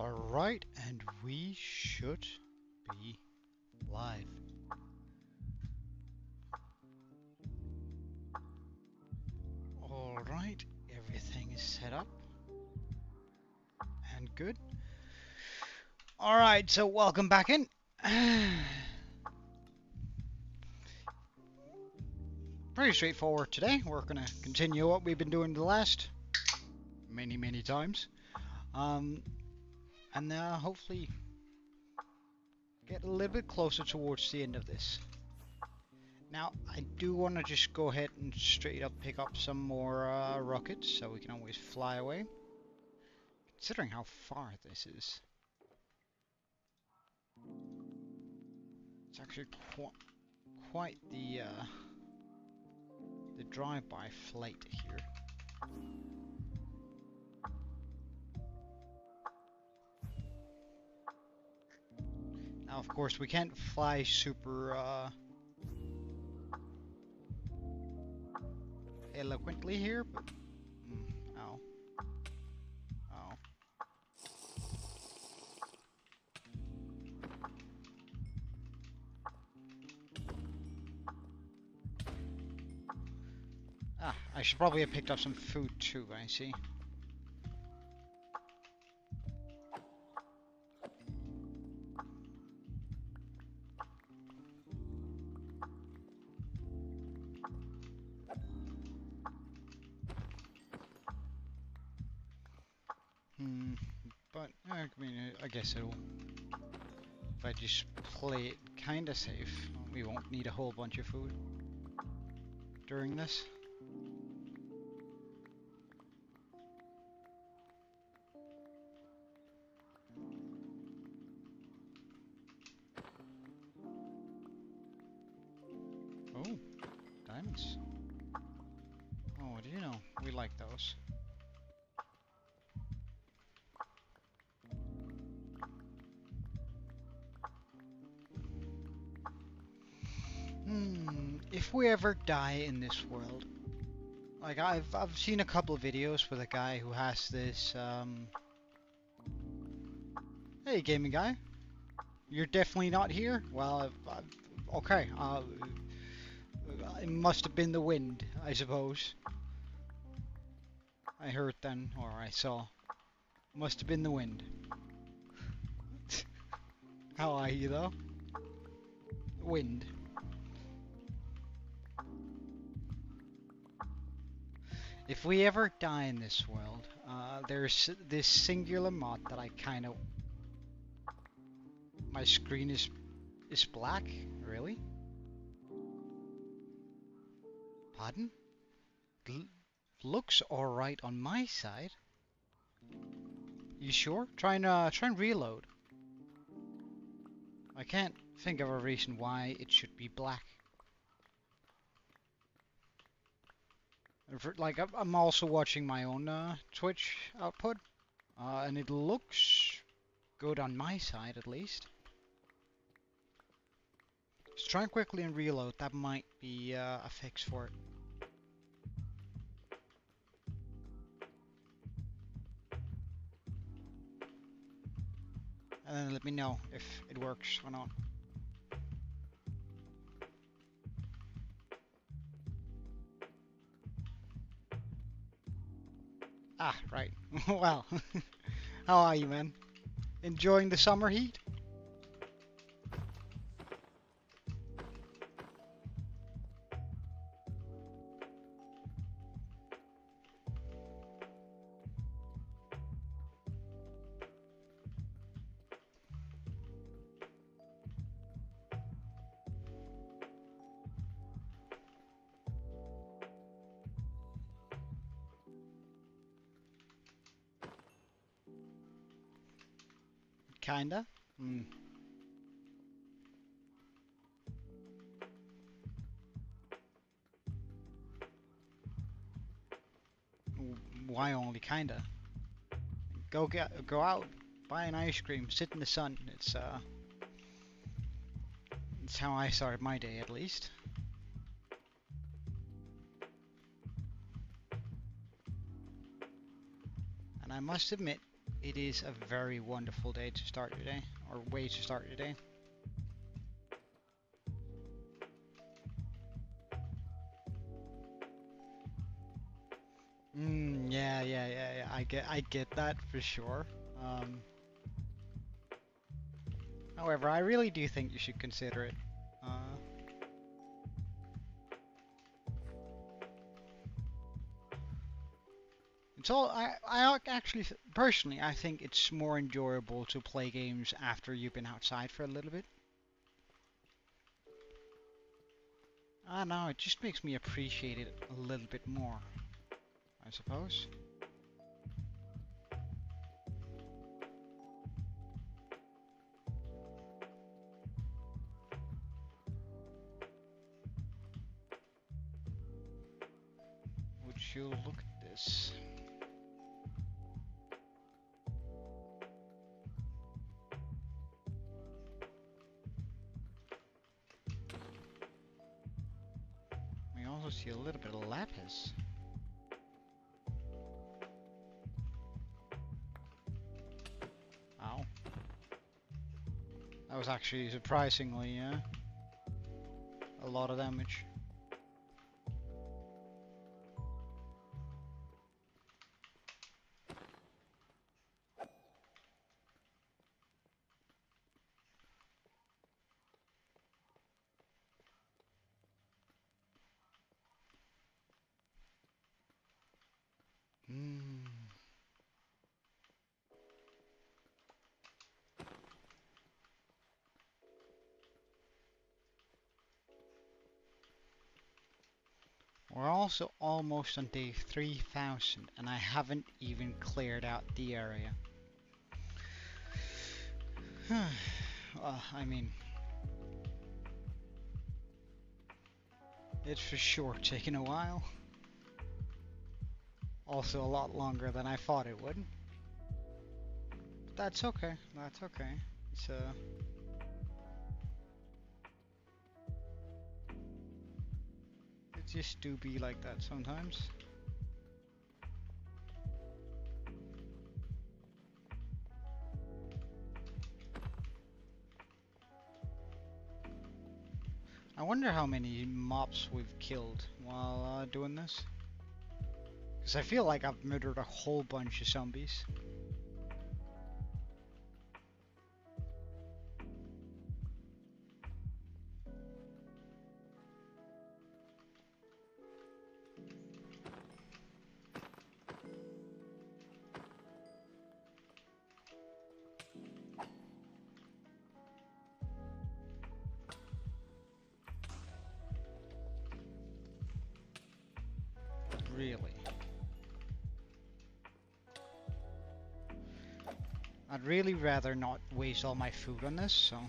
Alright, and we should be live. Alright, everything is set up and good. Alright, so welcome back in. Pretty straightforward today. We're gonna continue what we've been doing the last many times. And hopefully get a little bit closer towards the end of this. Now, I do want to just go ahead and straight up pick up some more rockets, so we can always fly away. Considering how far this is. It's actually quite the drive-by flight here. Now, of course, we can't fly super eloquently here, but oh. Ah, I should probably have picked up some food too, I see. But I mean, I guess it'll. If I just play it kinda safe, we won't need a whole bunch of food during this. Oh, diamonds. Oh, what do you know? We like those. If we ever die in this world, like I've seen a couple of videos with a guy who has this hey gaming guy, you're definitely not here. Well, okay, it must have been the wind, I suppose. I heard then, or I saw. Must have been the wind. How are you though? Wind. If we ever die in this world, there's this singular mod that I kind of... My screen is black? Really? Pardon? Looks alright on my side. You sure? Try and reload. I can't think of a reason why it should be black. Like, I'm also watching my own Twitch output, and it looks good on my side at least. Just try quickly and reload, that might be a fix for it. And then let me know if it works or not. Ah, right. Well, how are you, man? Enjoying the summer heat? Kinda. Why only kinda? Go out, buy an ice cream, sit in the sun. It's how I started my day, at least. And I must admit, It is a very wonderful day to start your day, or way to start your day. Yeah. I get that for sure. However, I really do think you should consider it. It's all I actually personally I think it's more enjoyable to play games after you've been outside for a little bit. I don't know, it just makes me appreciate it a little bit more, I suppose. Would you look at this? We also see a little bit of lapis. Ow. That was actually surprisingly, a lot of damage. We're also almost on day 3000 and I haven't even cleared out the area. Well, I mean, it's for sure taking a while. Also a lot longer than I thought it would. But that's okay, that's okay. It's it just do be like that sometimes. I wonder how many mobs we've killed while doing this. Because I feel like I've murdered a whole bunch of zombies. Really. I'd really rather not waste all my food on this, so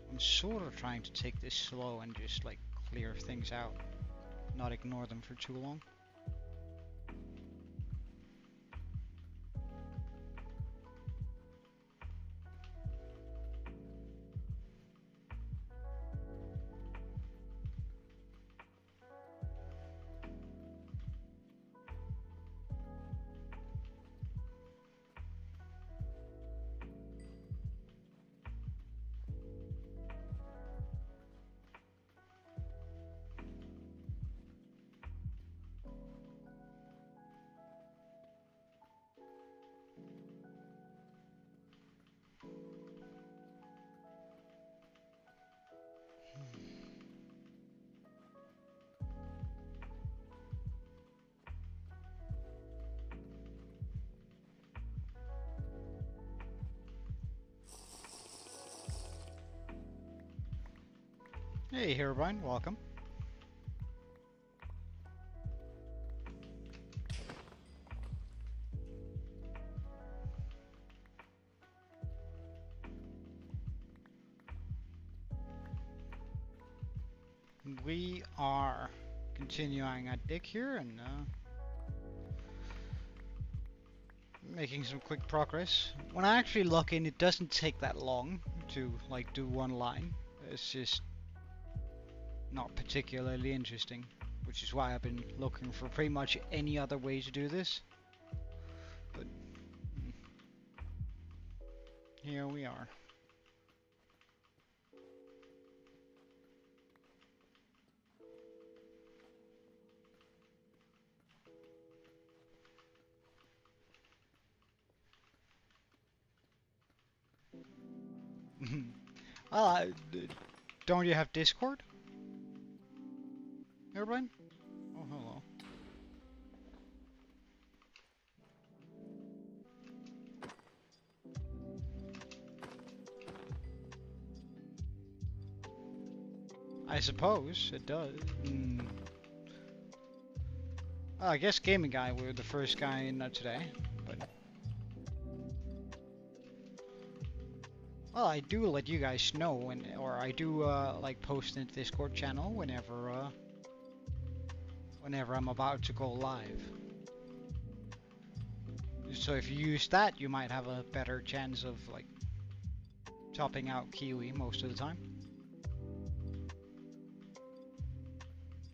I'm sort of trying to take this slow and just like clear things out, not ignore them for too long. Hey Herobrine, welcome. We are continuing our dig here and making some quick progress. When I actually log in, it doesn't take that long to like do one line. It's just not particularly interesting, which is why I've been looking for pretty much any other way to do this. But here we are. uh, don't you have Discord? Everyone? Oh, hello. I suppose it does. I guess Gaming Guy were the first guy in today, but well, I do let you guys know when, or I do like post in the Discord channel whenever I'm about to go live. So if you use that, you might have a better chance of like topping out Kiwi most of the time.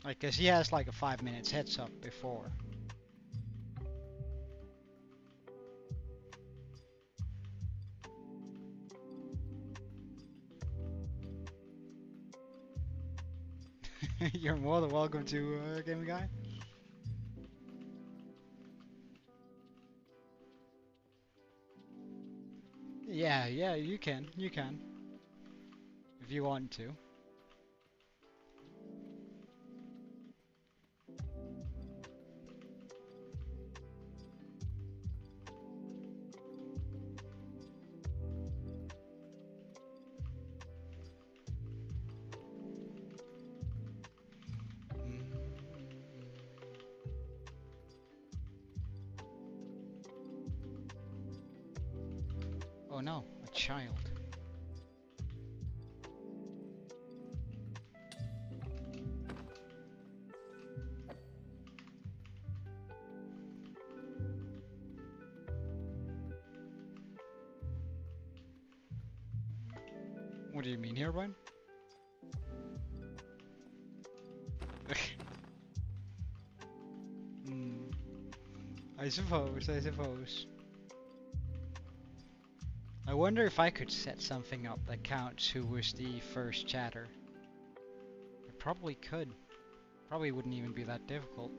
Like, cause he has like a 5 minutes heads up before. You're more than welcome to Gaming Guy. Yeah, you can. If you want to. Oh no, a child. What do you mean here, Brian? I suppose. I wonder if I could set something up that counts who was the first chatter. I probably could. Probably wouldn't even be that difficult.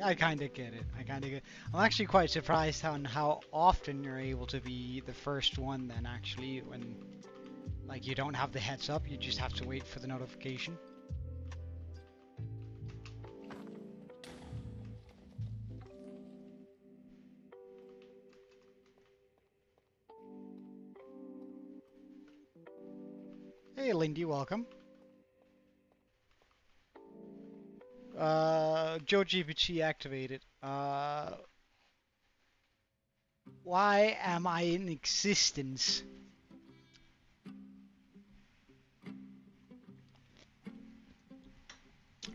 I kind of get it. I'm actually quite surprised on how often you're able to be the first one then actually when like you don't have the heads up, you just have to wait for the notification. Hey Lindy, welcome. Joe GPT activated. Why am I in existence?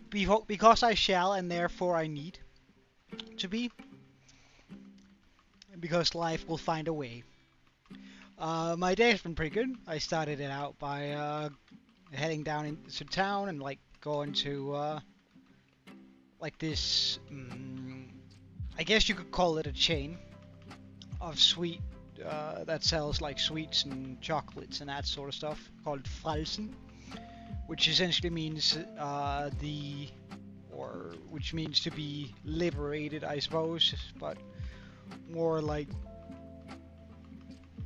Because I shall and therefore I need to be. Because life will find a way. My day has been pretty good. I started it out by heading down into town and like going to like this, I guess you could call it a chain of sweet that sells like sweets and chocolates and that sort of stuff called Frelsen, which essentially means which means to be liberated, I suppose, but more like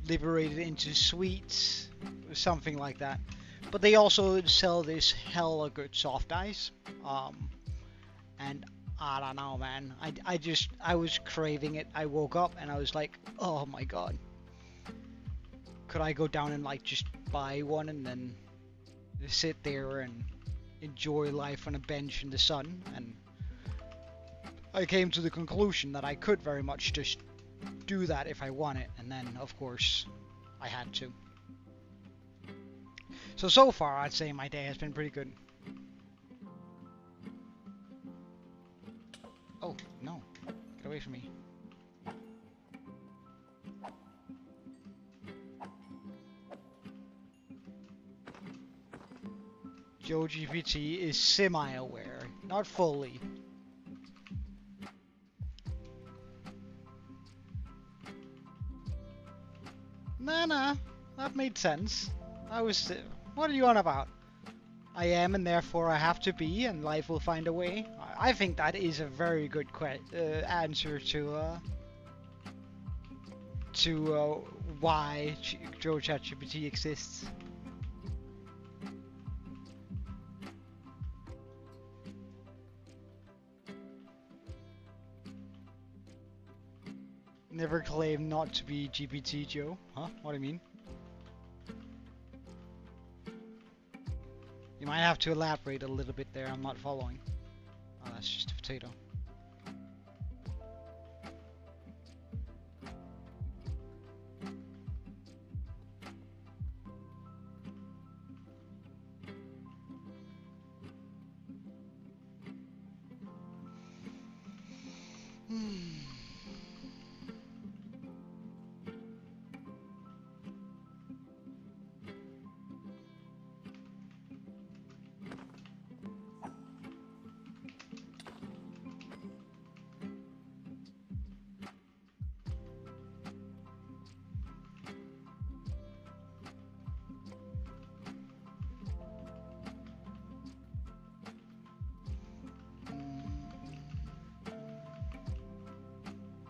liberated into sweets, something like that. But they also sell this hella good soft ice, and I don't know, man. I was craving it. I woke up and I was like, oh my god. Could I go down and like just buy one and then sit there and enjoy life on a bench in the sun? And I came to the conclusion that I could very much just do that if I want it, and then of course I had to. So far I'd say my day has been pretty good. Oh no, get away from me. Joe GPT is semi-aware, not fully. Nah, that made sense. I was... what are you on about? I am and therefore I have to be and life will find a way. I think that is a very good answer to why Joe ChatGPT exists. Never claim not to be GPT Joe. Huh? What do you mean? You might have to elaborate a little bit there, I'm not following. Oh, that's just a potato.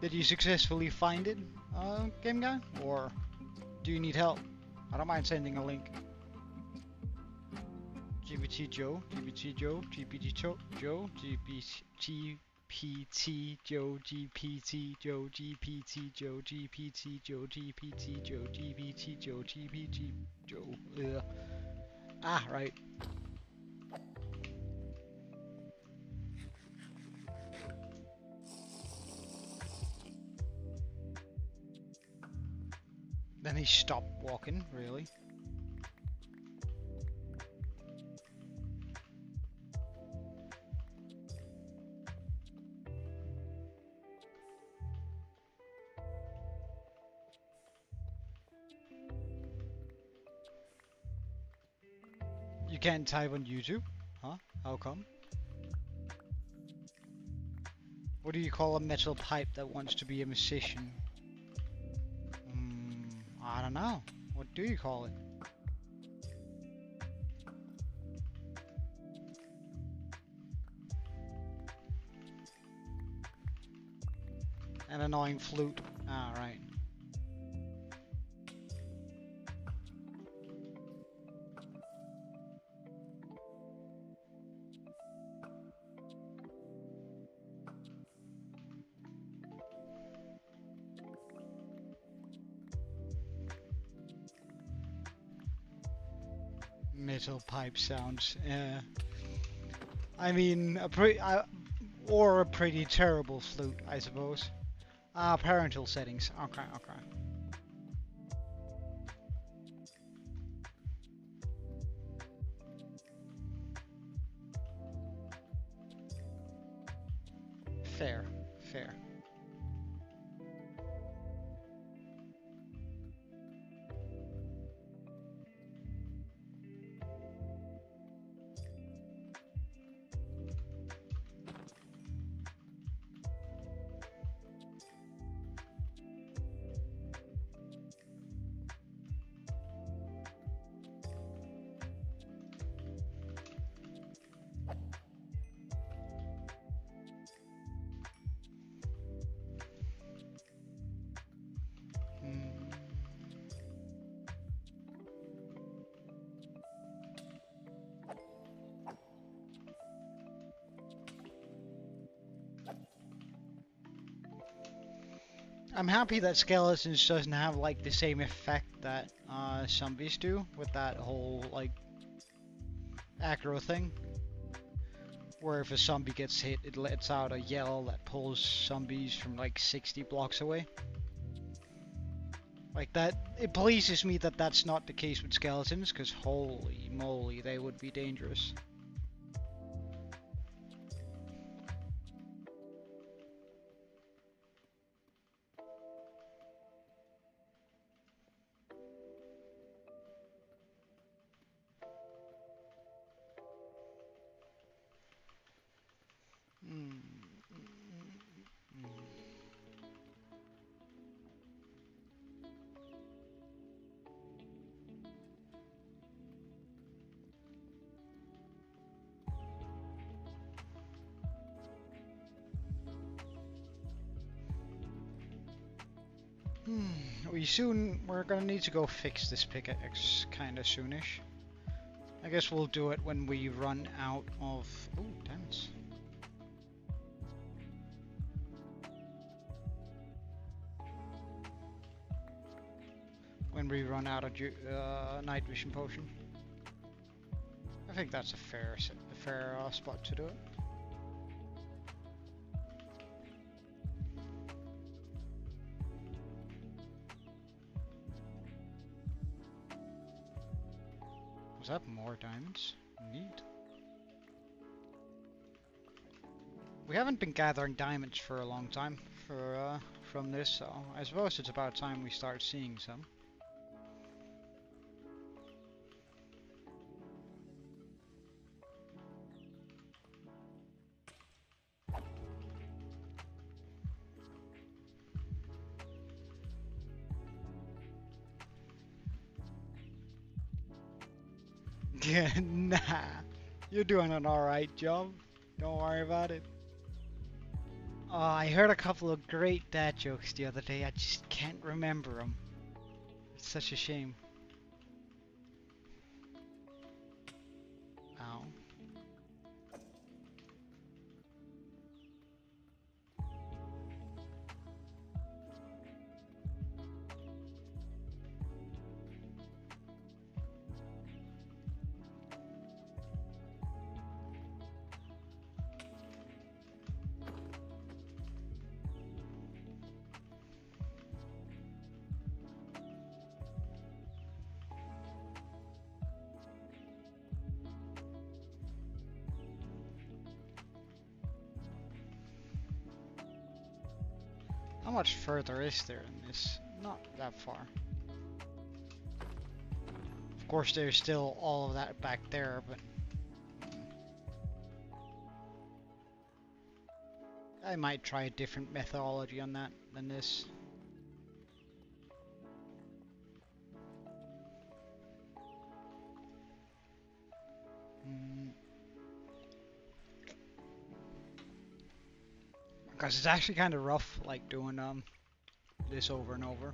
Did you successfully find it, game guy? Or do you need help? I don't mind sending a link. GPT Joe, GPT Joe, GPT Joe, GPT Joe, GPT Joe, GPT Joe, GPT Joe, GPT Joe, GPT Joe, GPT Joe. Ah, right. Then he stopped walking, really. You can't type on YouTube? Huh? How come? What do you call a metal pipe that wants to be a musician? I don't know. What do you call it? An annoying flute. Ah, right. Metal pipe sounds. I mean, or a pretty terrible flute, I suppose. Parental settings. Okay. Fair. I'm happy that skeletons doesn't have like the same effect that zombies do with that whole like aggro thing. Where if a zombie gets hit, it lets out a yell that pulls zombies from like 60 blocks away. Like that, it pleases me that that's not the case with skeletons, because holy moly, they would be dangerous. We're gonna need to go fix this pickaxe kinda soonish. I guess we'll do it when we run out of... Oh, dance. When we run out of night vision potion. I think that's a fair spot to do it. Was that more diamonds? Neat. We haven't been gathering diamonds for a long time from this, so I suppose it's about time we start seeing some. Nah, you're doing an alright job. Don't worry about it. Oh, I heard a couple of great dad jokes the other day. I just can't remember them. It's such a shame. Ow. How much further is there in this? Not that far. Of course, there's still all of that back there, but... I might try a different methodology on that than this. Because it's actually kind of rough, like doing this over and over.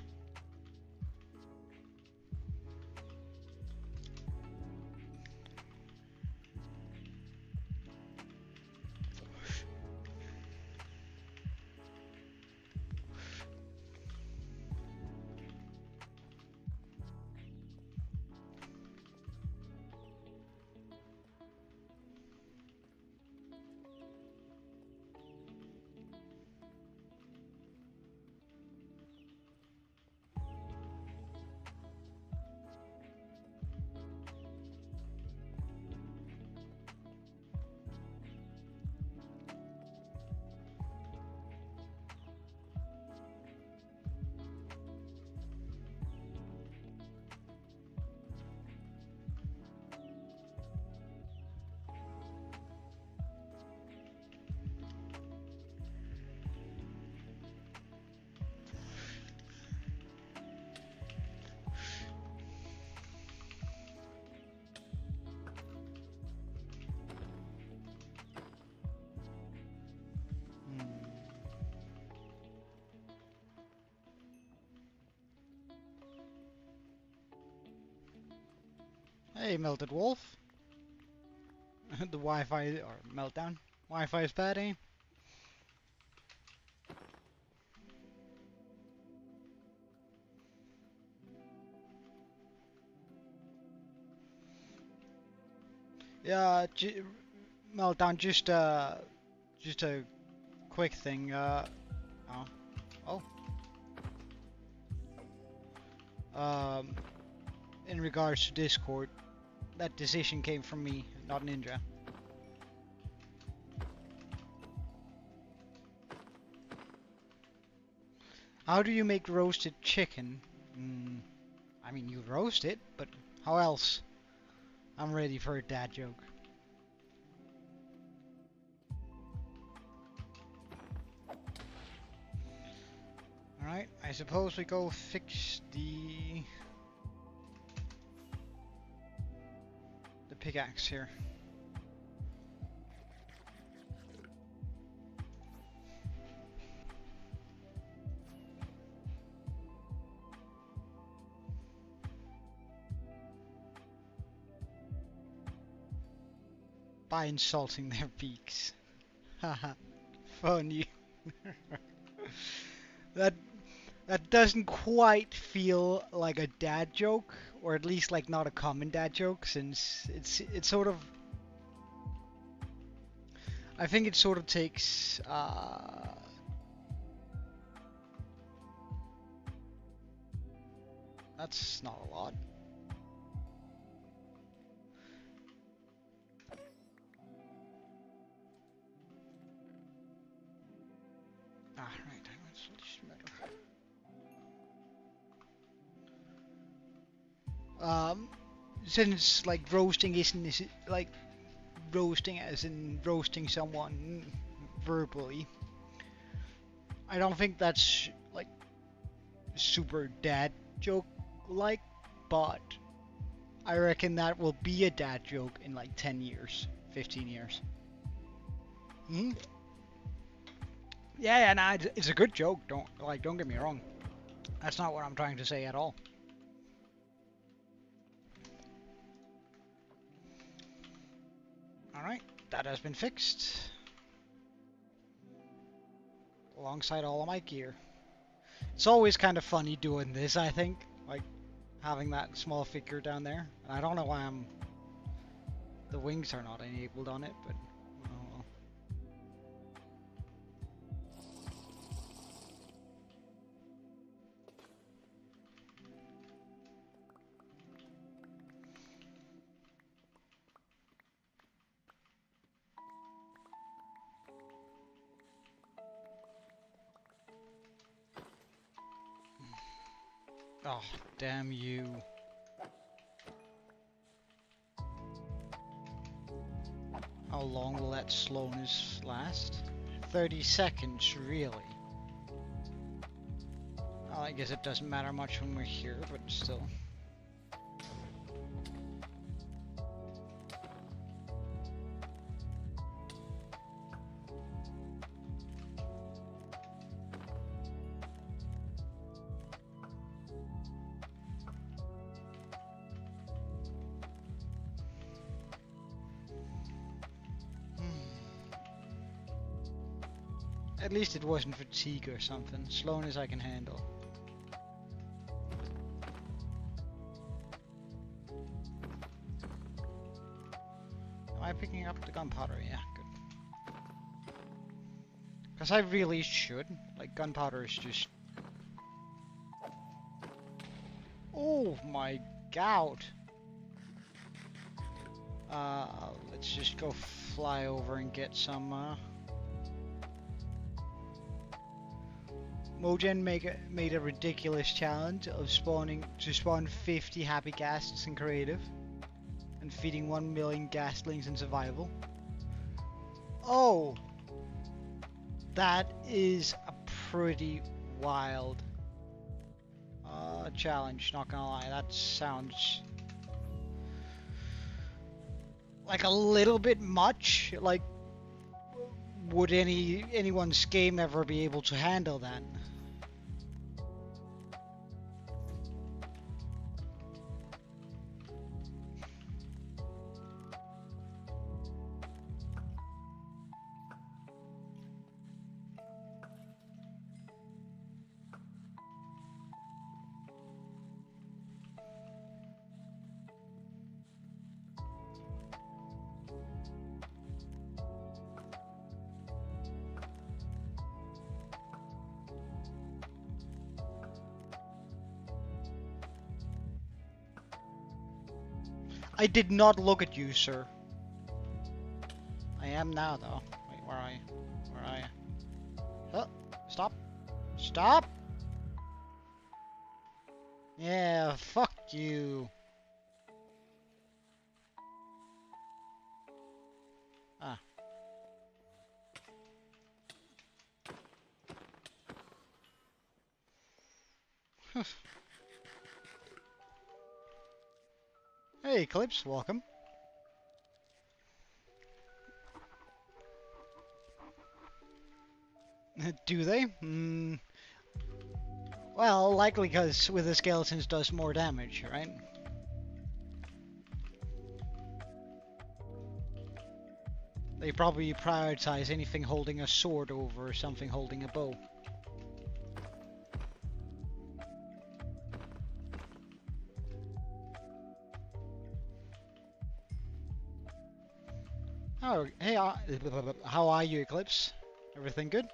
Hey, Melted Wolf. The Wi-Fi, or meltdown. Wi-Fi is bad, eh? Yeah, meltdown. Just a quick thing. Oh. In regards to Discord, that decision came from me, not Ninja. How do you make roasted chicken? I mean, you roast it, but how else? I'm ready for a dad joke. Alright, I suppose we go fix the pickaxe here. by insulting their beaks. Haha, funny. That that doesn't quite feel like a dad joke, or at least like not a common dad joke, since it's sort of. I think it sort of takes. That's not a lot. Ah, right. Since like roasting isn't like roasting as in roasting someone verbally, I don't think that's like super dad joke like, but I reckon that will be a dad joke in like 10 years, 15 years. Hmm? Yeah, nah, it's a good joke. Don't get me wrong. That's not what I'm trying to say at all. Alright, that has been fixed. Alongside all of my gear. It's always kind of funny doing this, I think. Like, having that small figure down there. And I don't know why the wings are not enabled on it, but... Oh well. Oh, damn you. How long will that slowness last? 30 seconds, really? Well, I guess it doesn't matter much when we're here, but still. At least it wasn't fatigue or something. Slowness I can handle. Am I picking up the gunpowder? Yeah, good. Because I really should. Like, gunpowder is just... Oh my god! Let's just go fly over and get some, Mogen made a ridiculous challenge of spawn 50 happy ghasts in creative and feeding 1 million gastlings in survival. Oh! That is a pretty wild challenge, not gonna lie. That sounds like a little bit much. Like, would anyone's game ever be able to handle that? I did not look at you, sir. I am now, though. Wait, where are you? Where are you? Oh, stop. Stop! Yeah, fuck you. Ah. Hey, Clips, welcome. Do they? Well, likely because with the skeletons does more damage, right? They probably prioritize anything holding a sword over something holding a bow. Oh, hey, how are you, Eclipse? Everything good?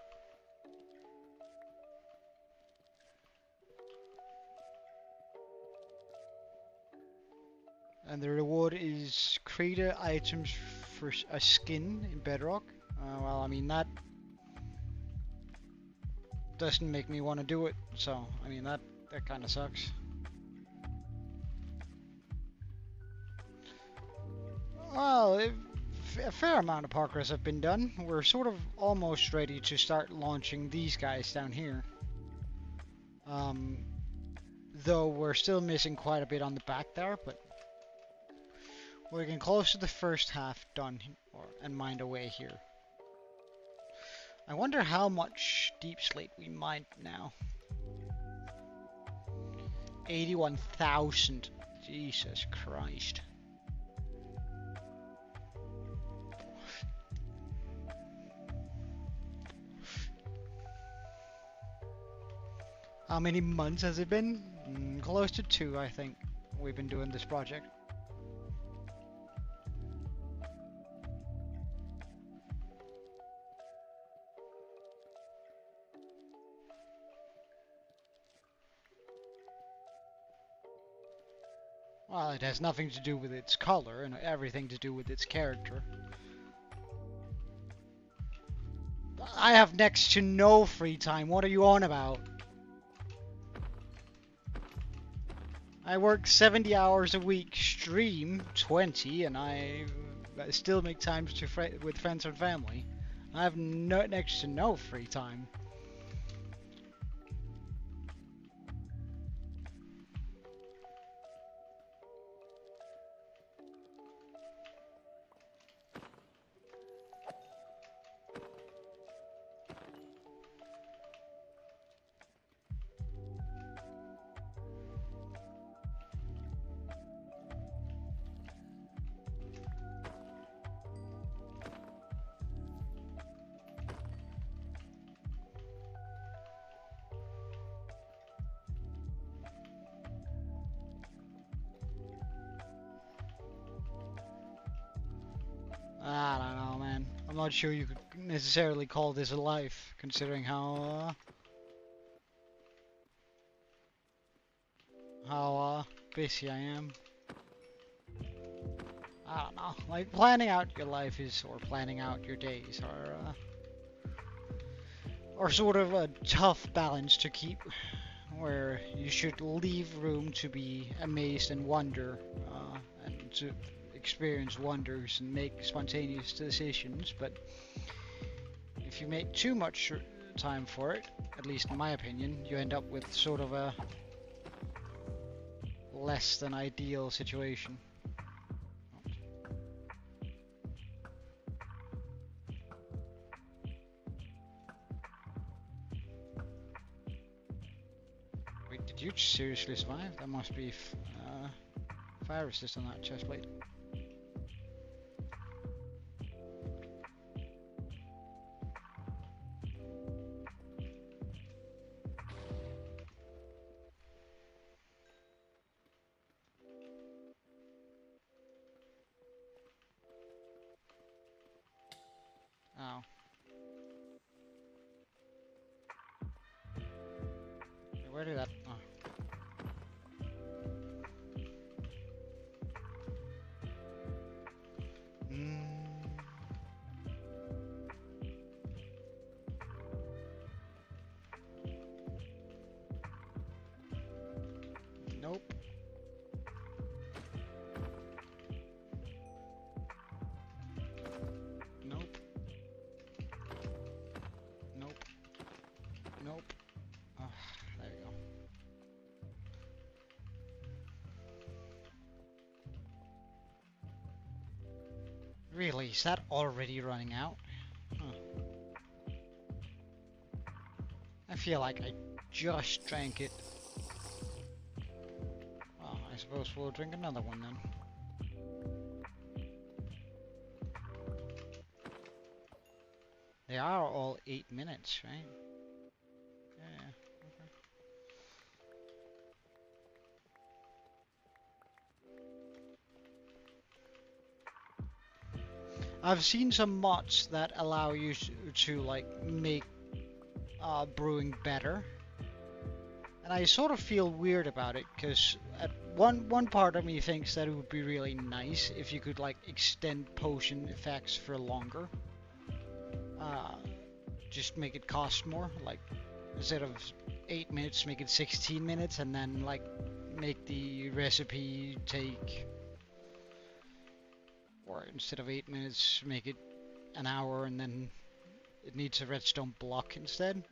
And the reward is creator items for a skin in Bedrock. Well, I mean, that doesn't make me want to do it, so, I mean, that kind of sucks. Well, a fair amount of progress have been done. We're sort of almost ready to start launching these guys down here. Though we're still missing quite a bit on the back there, but we're getting close to the first half done and mined away here. I wonder how much deep slate we mined now. 81,000. Jesus Christ. How many months has it been? Close to 2, I think, we've been doing this project. Well, it has nothing to do with its color and everything to do with its character. I have next to no free time. What are you on about? I work 70 hours a week, stream 20, and I still make time with friends and family. I have next to no free time. I don't know, man. I'm not sure you could necessarily call this a life, considering how busy I am. I don't know. Like, planning out your life or planning out your days are sort of a tough balance to keep, where you should leave room to be amazed and wonder, and to experience wonders and make spontaneous decisions, but if you make too much time for it, at least in my opinion, you end up with sort of a less than ideal situation. Wait, did you seriously survive? That must be fire resist on that chest plate. Oh. Where did that... Oh. Nope. Nope. Nope. Nope. Oh, there we go. Really? Is that already running out? Huh. I feel like I just drank it. Well, I suppose we'll drink another one then. They are all 8 minutes, right? Yeah. Okay. I've seen some mods that allow you to like make brewing better, and I sort of feel weird about it because at one part of me thinks that it would be really nice if you could like extend potion effects for longer. Just make it cost more, like instead of 8 minutes, make it 16 minutes, and then like make the recipe take, or instead of 8 minutes, make it an hour, and then it needs a redstone block instead.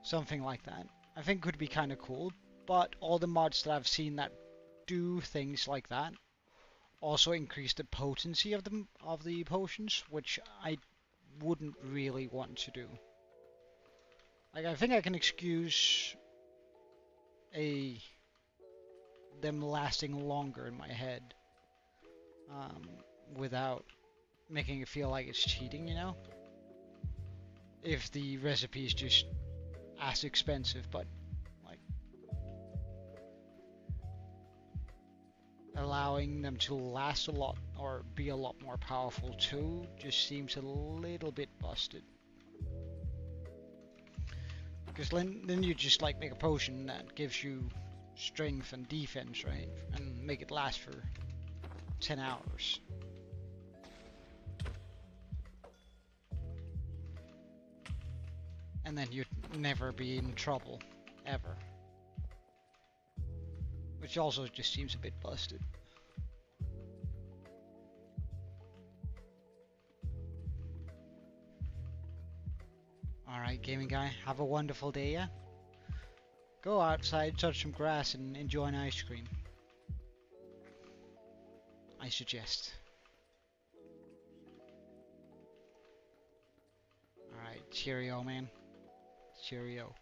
Something like that. I think could be kind of cool, but all the mods that I've seen that do things like that also increase the potency of the potions, which I wouldn't really want to do. Like, I think I can excuse them lasting longer in my head, without making it feel like it's cheating, you know? If the recipe is just as expensive, but like allowing them to last a lot or be a lot more powerful too just seems a little bit busted. Because then you just like make a potion that gives you strength and defense, right? And make it last for 10 hours. And then you'd never be in trouble, ever. Which also just seems a bit busted. Alright, gaming guy, have a wonderful day, yeah? Go outside, touch some grass, and enjoy an ice cream. I suggest. Alright, cheerio, man. Cheerio.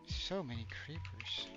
So many creepers.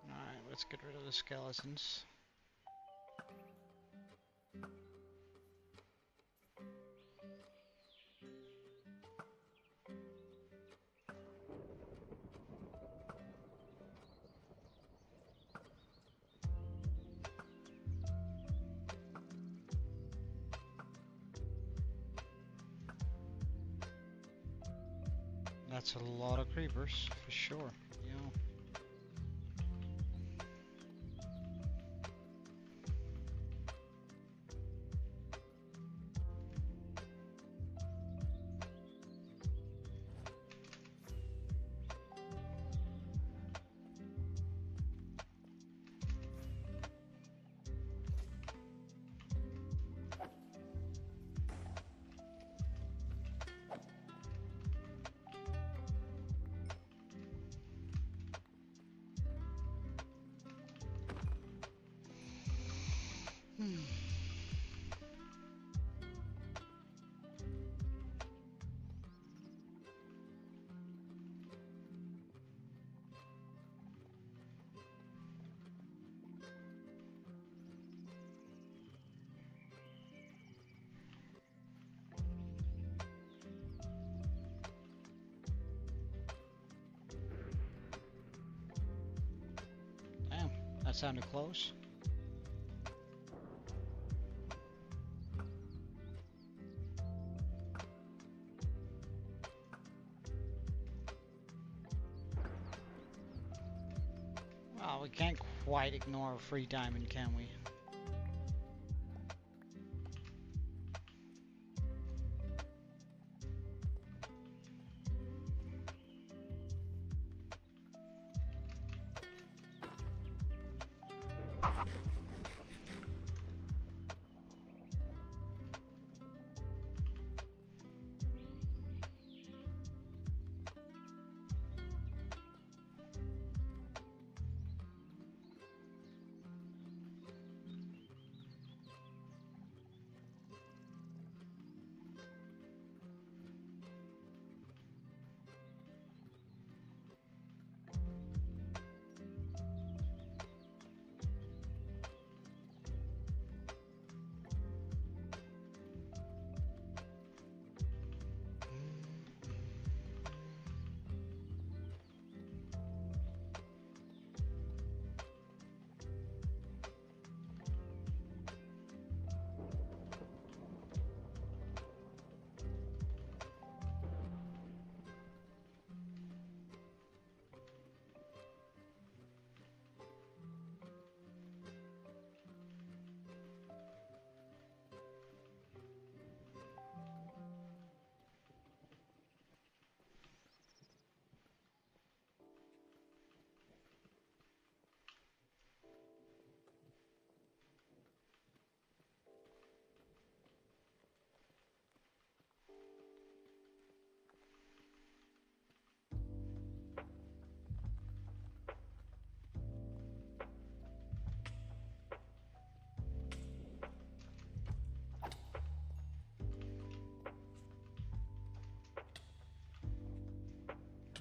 Alright, let's get rid of the skeletons. That's a lot of creepers, for sure. You know. That sounded close. Well, we can't quite ignore a free diamond, can we?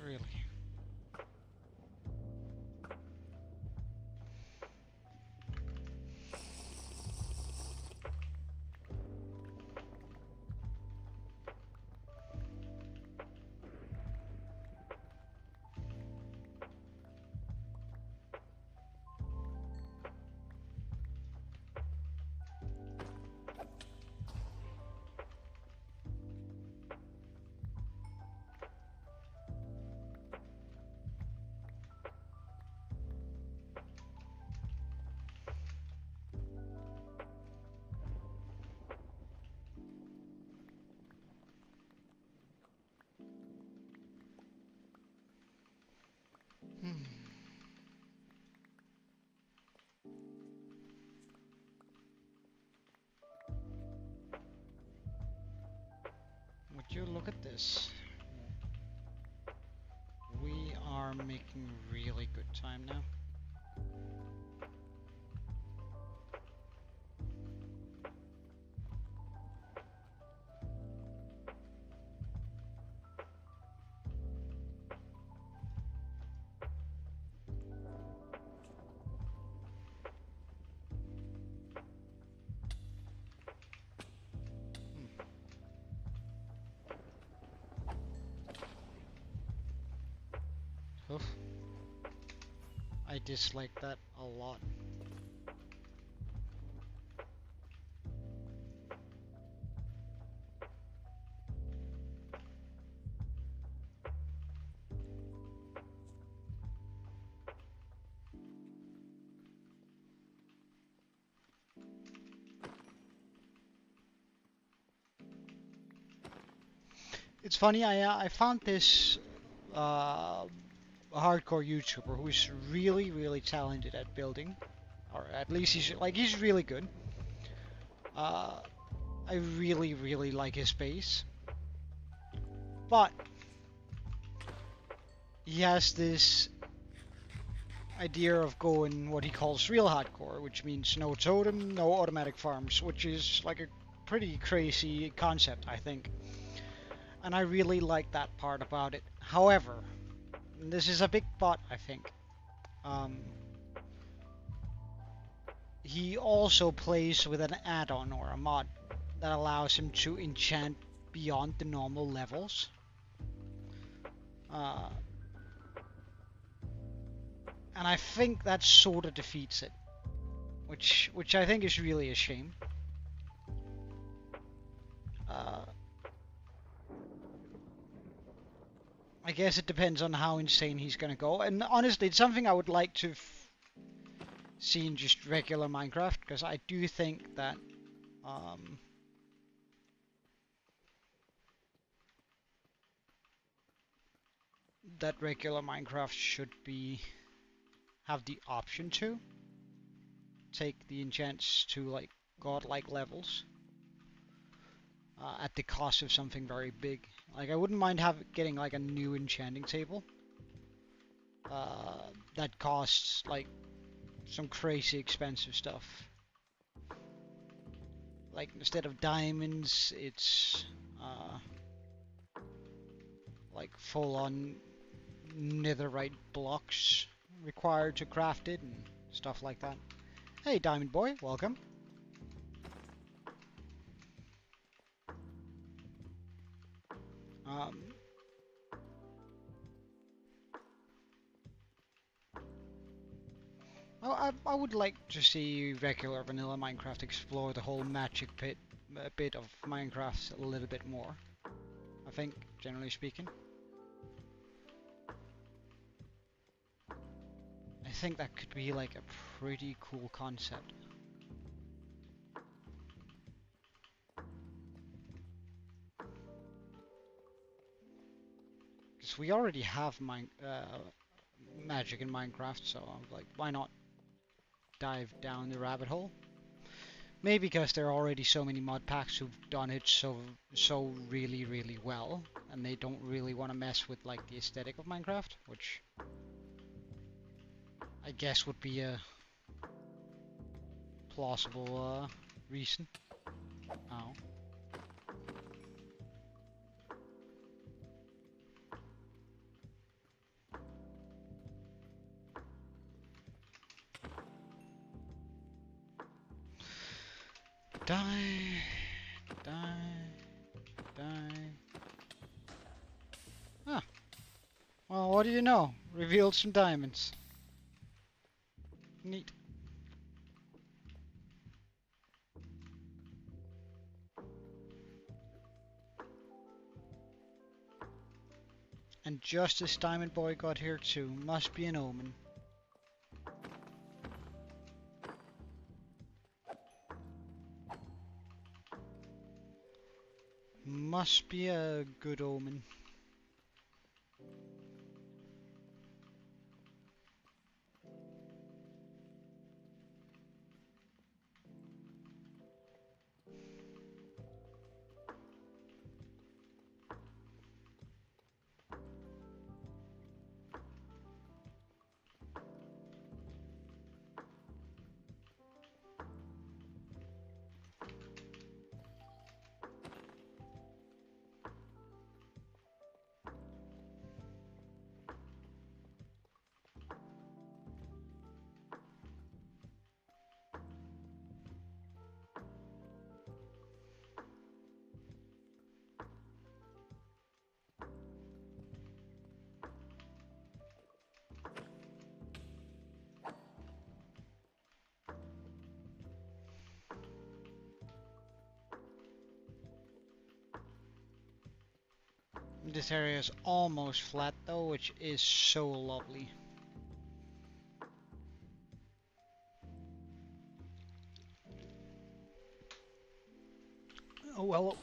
Really? Would you look at this? We are making really good time now. Oof. I dislike that a lot. It's funny, I found this hardcore YouTuber who is really, really talented at building, or at least he's really good. I really, really like his base, but he has this idea of going what he calls real hardcore, which means no totem, no automatic farms, which is like a pretty crazy concept, I think. And I really like that part about it. However, and this is a big but, I think. He also plays with an add-on or a mod that allows him to enchant beyond the normal levels. And I think that sort of defeats it, which I think is really a shame. I guess it depends on how insane he's gonna go, and honestly, it's something I would like to see in just regular Minecraft, because I do think that that regular Minecraft should have the option to take the enchants to like godlike levels at the cost of something very big. Like I wouldn't mind getting like a new enchanting table that costs like some crazy expensive stuff. Like instead of diamonds, it's like full-on netherite blocks required to craft it and stuff like that. Hey, Diamond Boy, welcome. I would like to see regular vanilla Minecraft explore the whole magic bit of Minecraft a little bit more. I think, generally speaking. I think that could be like a pretty cool concept. Because we already have magic in Minecraft, so I'm like, why not dive down the rabbit hole? Maybe because there are already so many mod packs who've done it so really well, and they don't really want to mess with like the aesthetic of Minecraft, which I guess would be a plausible reason. Oh. Die. Ah. Well, what do you know? Revealed some diamonds. Neat. And just as Diamond Boy got here too, must be an omen. Must be a good omen. This area is almost flat though, which is so lovely. Oh well.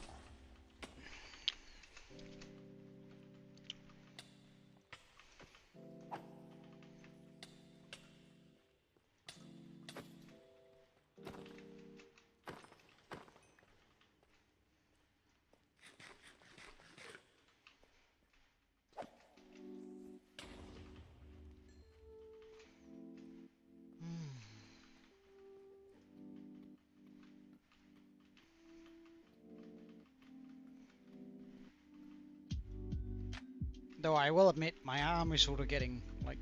Though I will admit, my arm is sort of getting, like,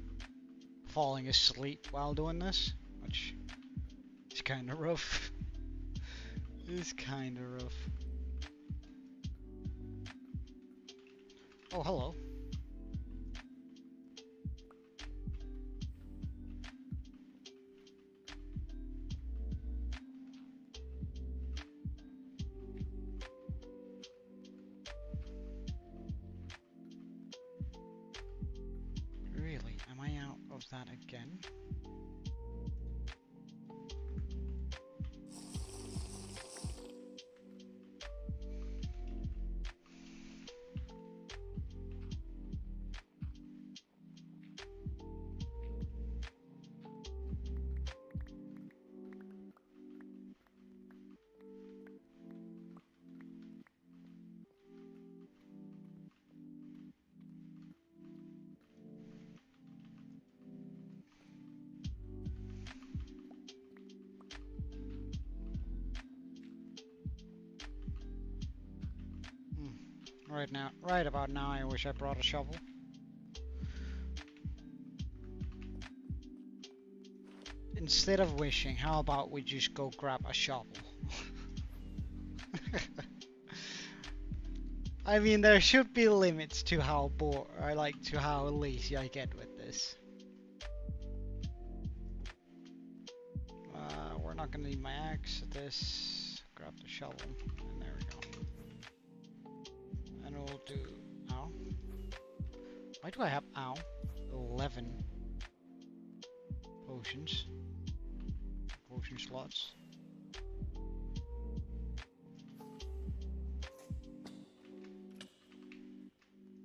falling asleep while doing this, which is kind of rough. It's kind of rough. Oh, hello. that again. Right about now, I wish I brought a shovel. Instead of wishing, how about we just go grab a shovel? I mean, there should be limits to how to how lazy I get with this. We're not gonna need my axe at this. Grab the shovel, and there we go. And we'll do, ow. Why do I have, ow, 11 potions? Potion slots.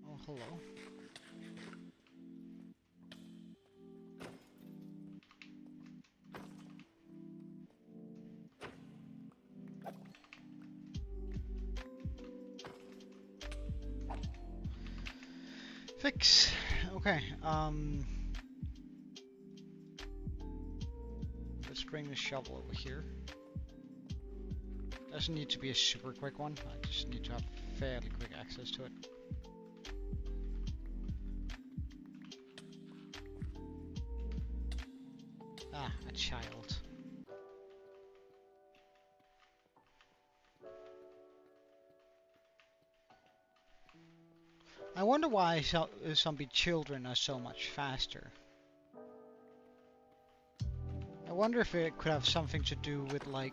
Oh, hello. Fix. Okay. Let's bring the shovel over here. Doesn't need to be a super quick one. I just need to have fairly quick access to it. Ah, a child. I wonder why zombie children are so much faster. I wonder if it could have something to do with, like,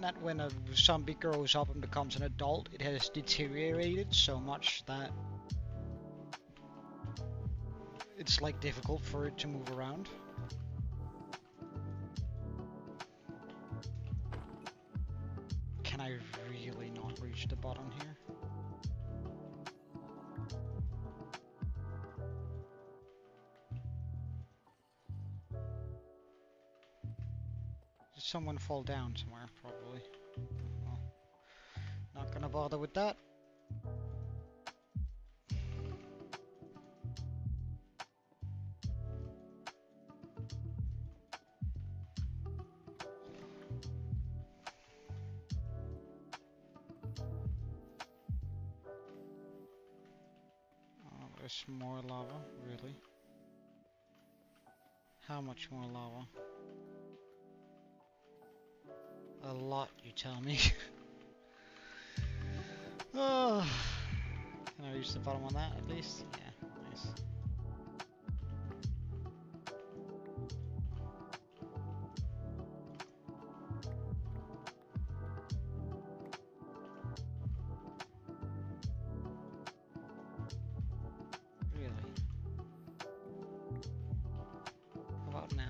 that when a zombie grows up and becomes an adult, it has deteriorated so much that it's, like, difficult for it to move around. Can I really not reach the bottom here? Did someone fall down somewhere? Probably. Well, not gonna bother with that. Oh, there's more lava, really? How much more lava? A lot, you tell me. Oh, can I reach the bottom on that at least? Yeah, nice. Really? How about now?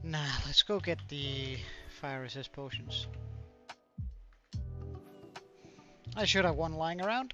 Nah, let's go get the fire resist potions. I should have one lying around.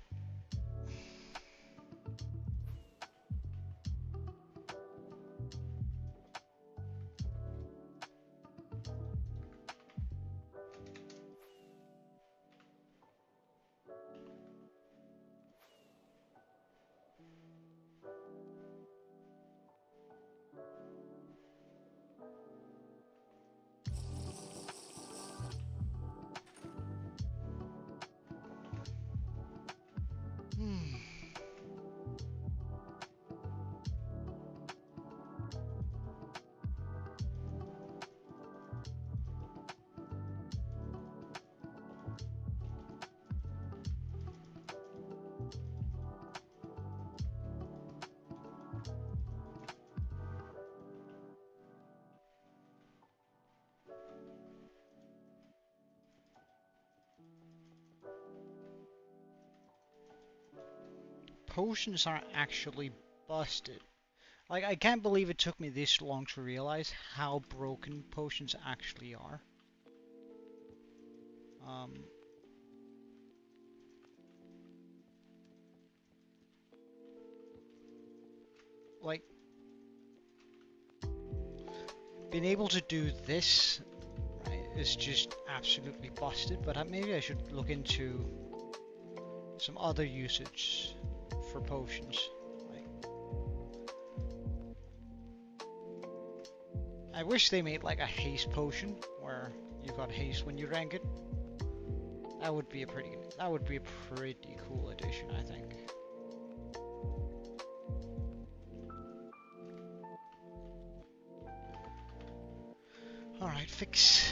potions are actually busted. Like, I can't believe it took me this long to realize how broken potions actually are. Like, being able to do this, right, is just absolutely busted, but maybe I should look into some other usage for potions. I wish they made like a haste potion where you got haste when you rank it. That would be a pretty cool addition, I think. All right, fix.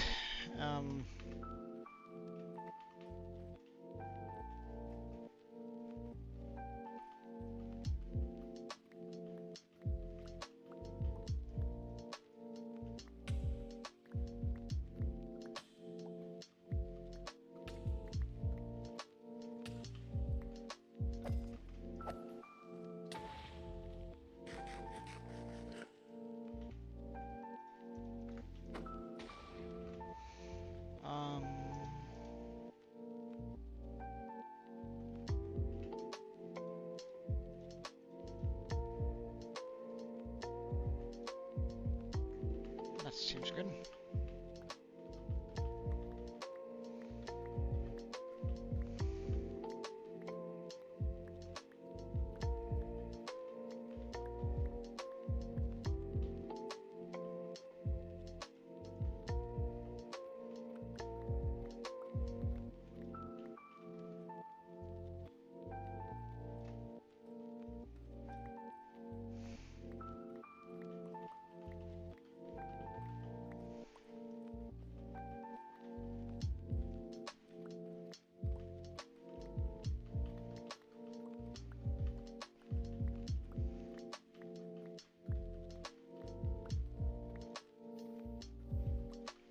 That seems good.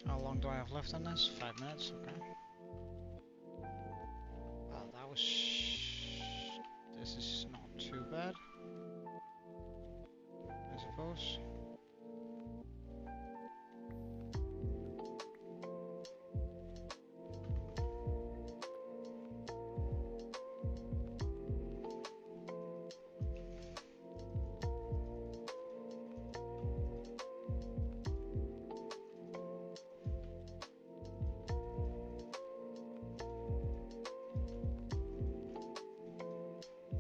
How long do I have left on this? 5 minutes, okay. Well, that was... This is not too bad, I suppose.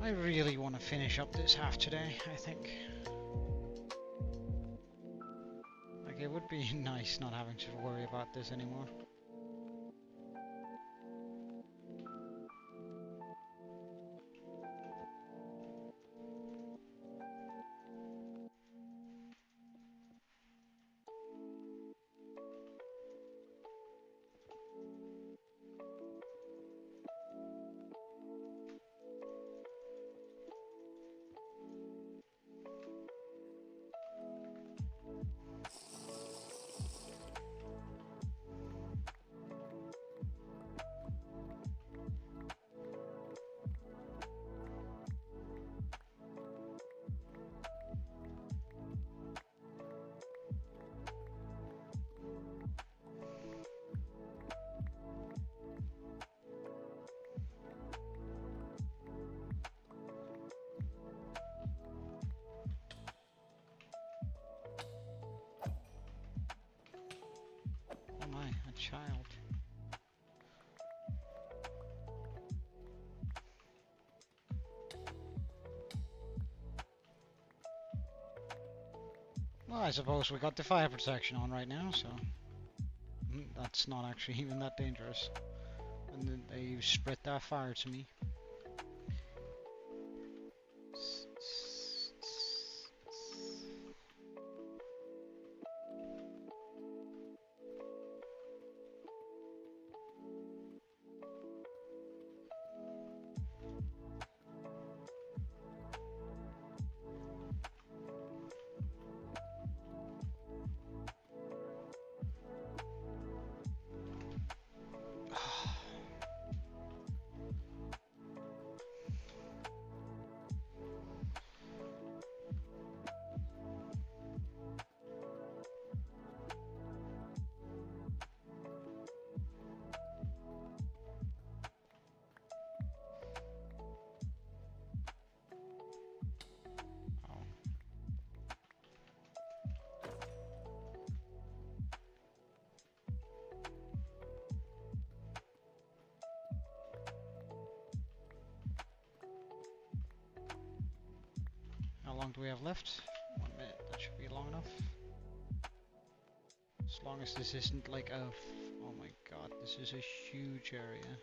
I really want to finish up this half today, I think. Like, it would be nice not having to worry about this anymore. Oh my, a child. Well, I suppose we got the fire protection on right now, so that's not actually even that dangerous. And then they spread that fire to me. we have left? 1 minute, that should be long enough. As long as this isn't like a... Oh my god, this is a huge area.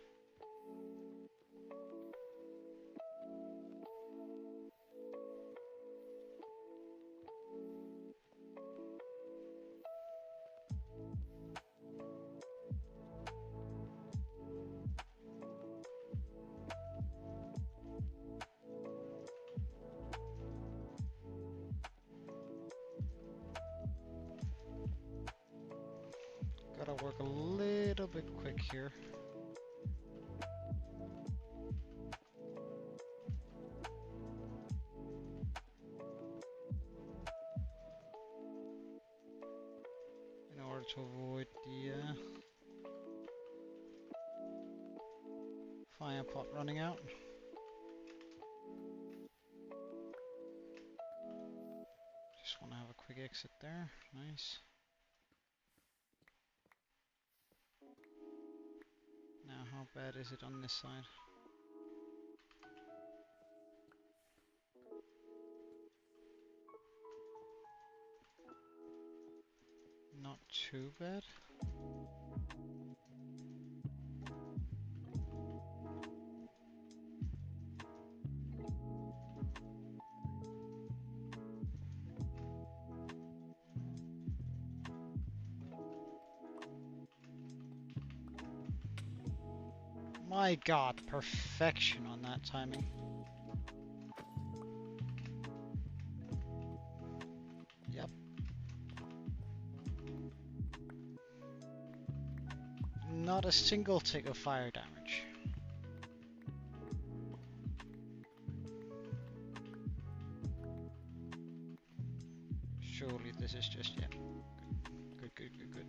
Gotta work a little bit quick here. In order to avoid the fire pot running out. Just want to have a quick exit there. Nice. Now, how bad is it on this side? Not too bad. My god, perfection on that timing. Yep. Not a single tick of fire damage. Surely this is just, yeah. Good, good, good, good.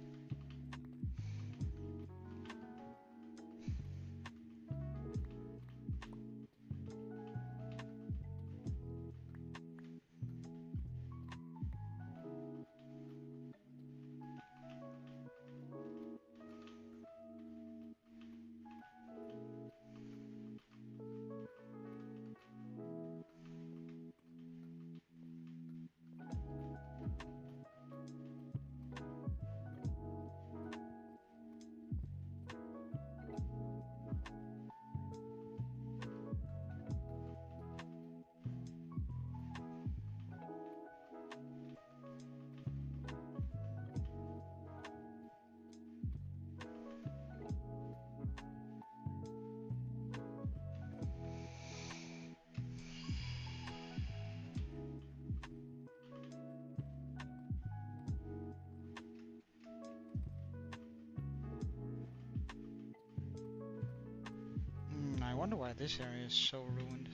I wonder why this area is so ruined.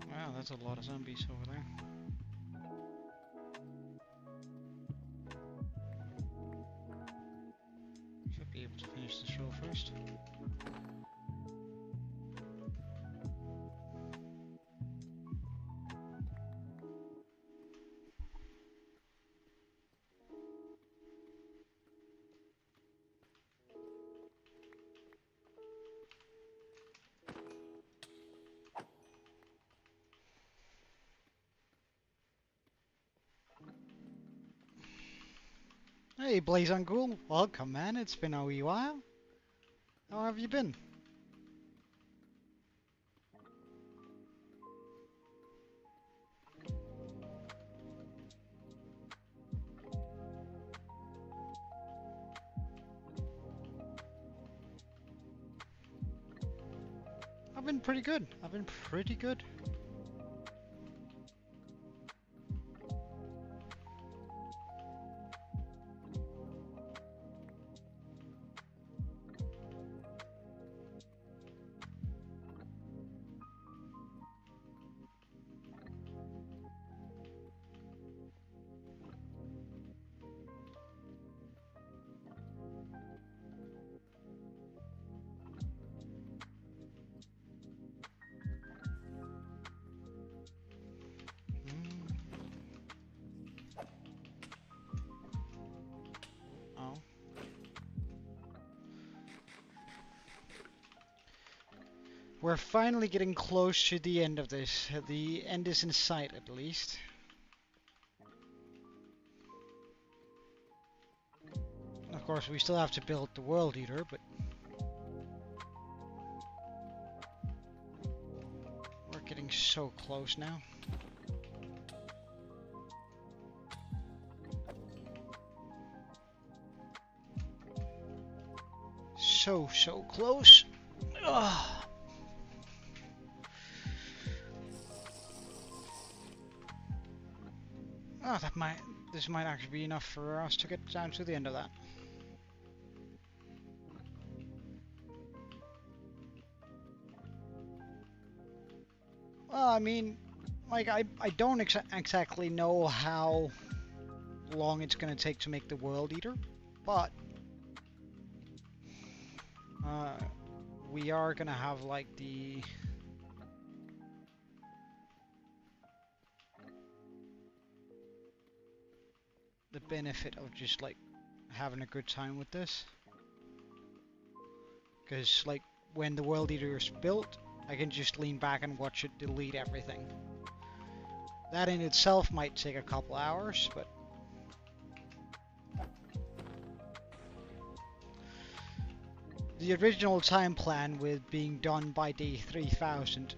Wow, that's a lot of zombies over there. Should be able to finish this row first. Hey, Blazon Ghoul, welcome man, it's been a wee while. How have you been? I've been pretty good, I've been pretty good. We're finally getting close to the end of this. The end is in sight, at least. Of course, we still have to build the World Eater, but we're getting so close now. So close. Ugh. Oh, this might actually be enough for us to get down to the end of that. Well, I mean, like, I don't exactly know how long it's gonna take to make the World Eater, but we are gonna have, like, the benefit of just, like, having a good time with this. Because, like, when the World Eater is built, I can just lean back and watch it delete everything. That in itself might take a couple hours, but the original time plan with being done by day 3000,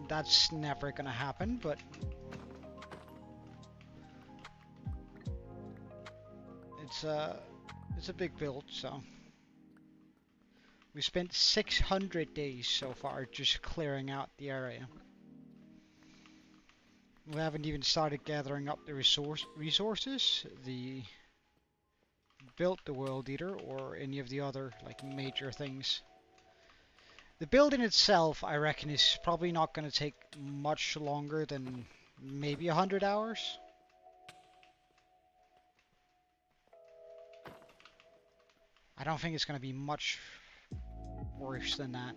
that's never gonna happen, but it's a big build, so we spent 600 days so far just clearing out the area. We haven't even started gathering up the resources, built the World Eater, or any of the other, like, major things. The build in itself, I reckon, is probably not going to take much longer than maybe 100 hours. I don't think it's going to be much worse than that.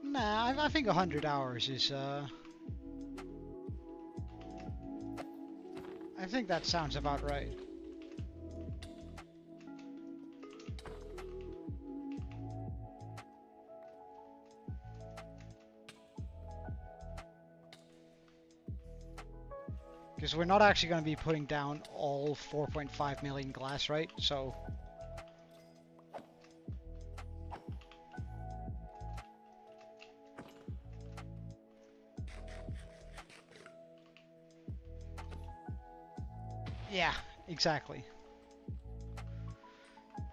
Nah, I think 100 hours is, I think that sounds about right. Because we're not actually going to be putting down all 4.5 million glass, right? So yeah, exactly.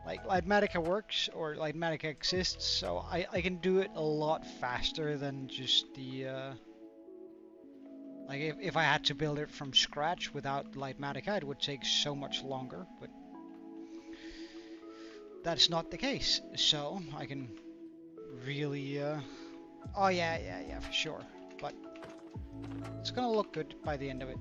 Like, Lightmatica works, or Lightmatica exists, so I can do it a lot faster than just the like, if I had to build it from scratch without Lightmatica, it would take so much longer, but that's not the case. So I can really oh yeah, for sure. But it's gonna look good by the end of it.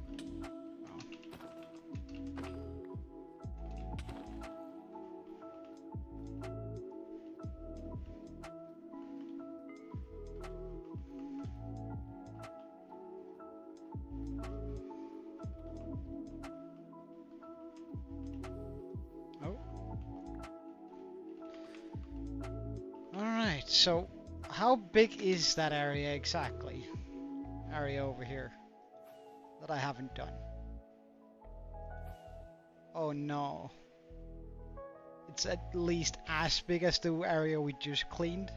So, how big is that area exactly? Area over here that I haven't done. Oh no. It's at least as big as the area we just cleaned.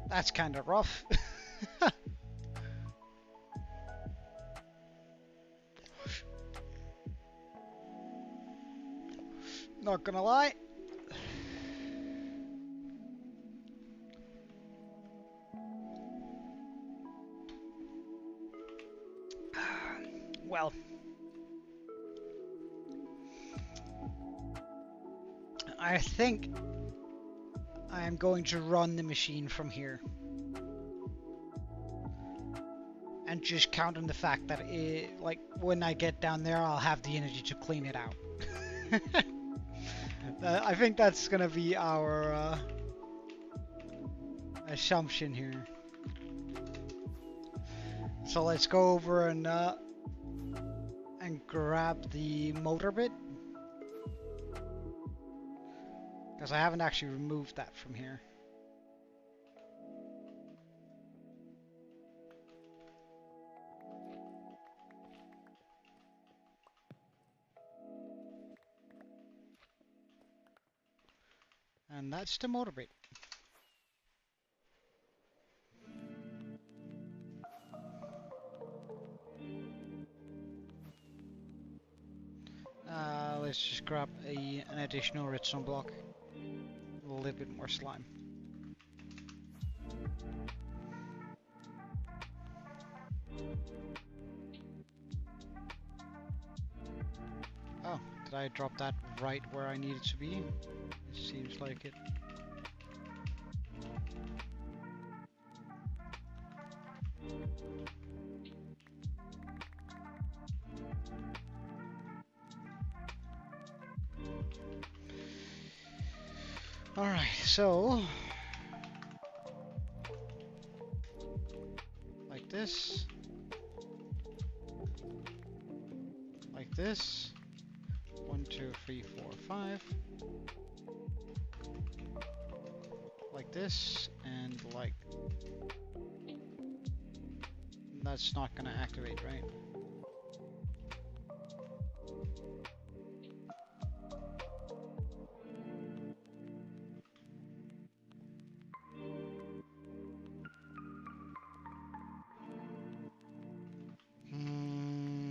That's kind of rough. Not gonna lie. Well, I think I am going to run the machine from here. and just count on the fact that like when I get down there, I'll have the energy to clean it out. I think that's gonna be our assumption here. So let's go over and grab the motor bit, because I haven't actually removed that from here. And that's the motor bit. Let's just grab an additional redstone block. A little bit more slime. Oh, did I drop that right where I needed to be? It seems like it. Alright, so like this, like this, 1, 2, 3, 4, 5, like this, and like, that's not gonna activate, right?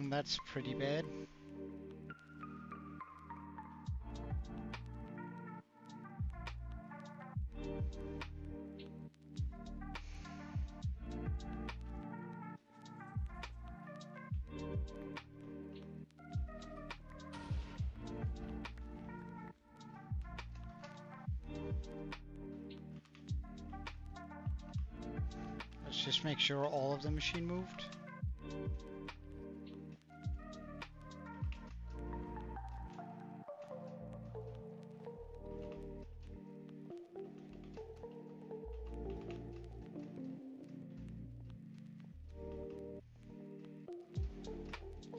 That's pretty bad. Let's just make sure all of the machine moved.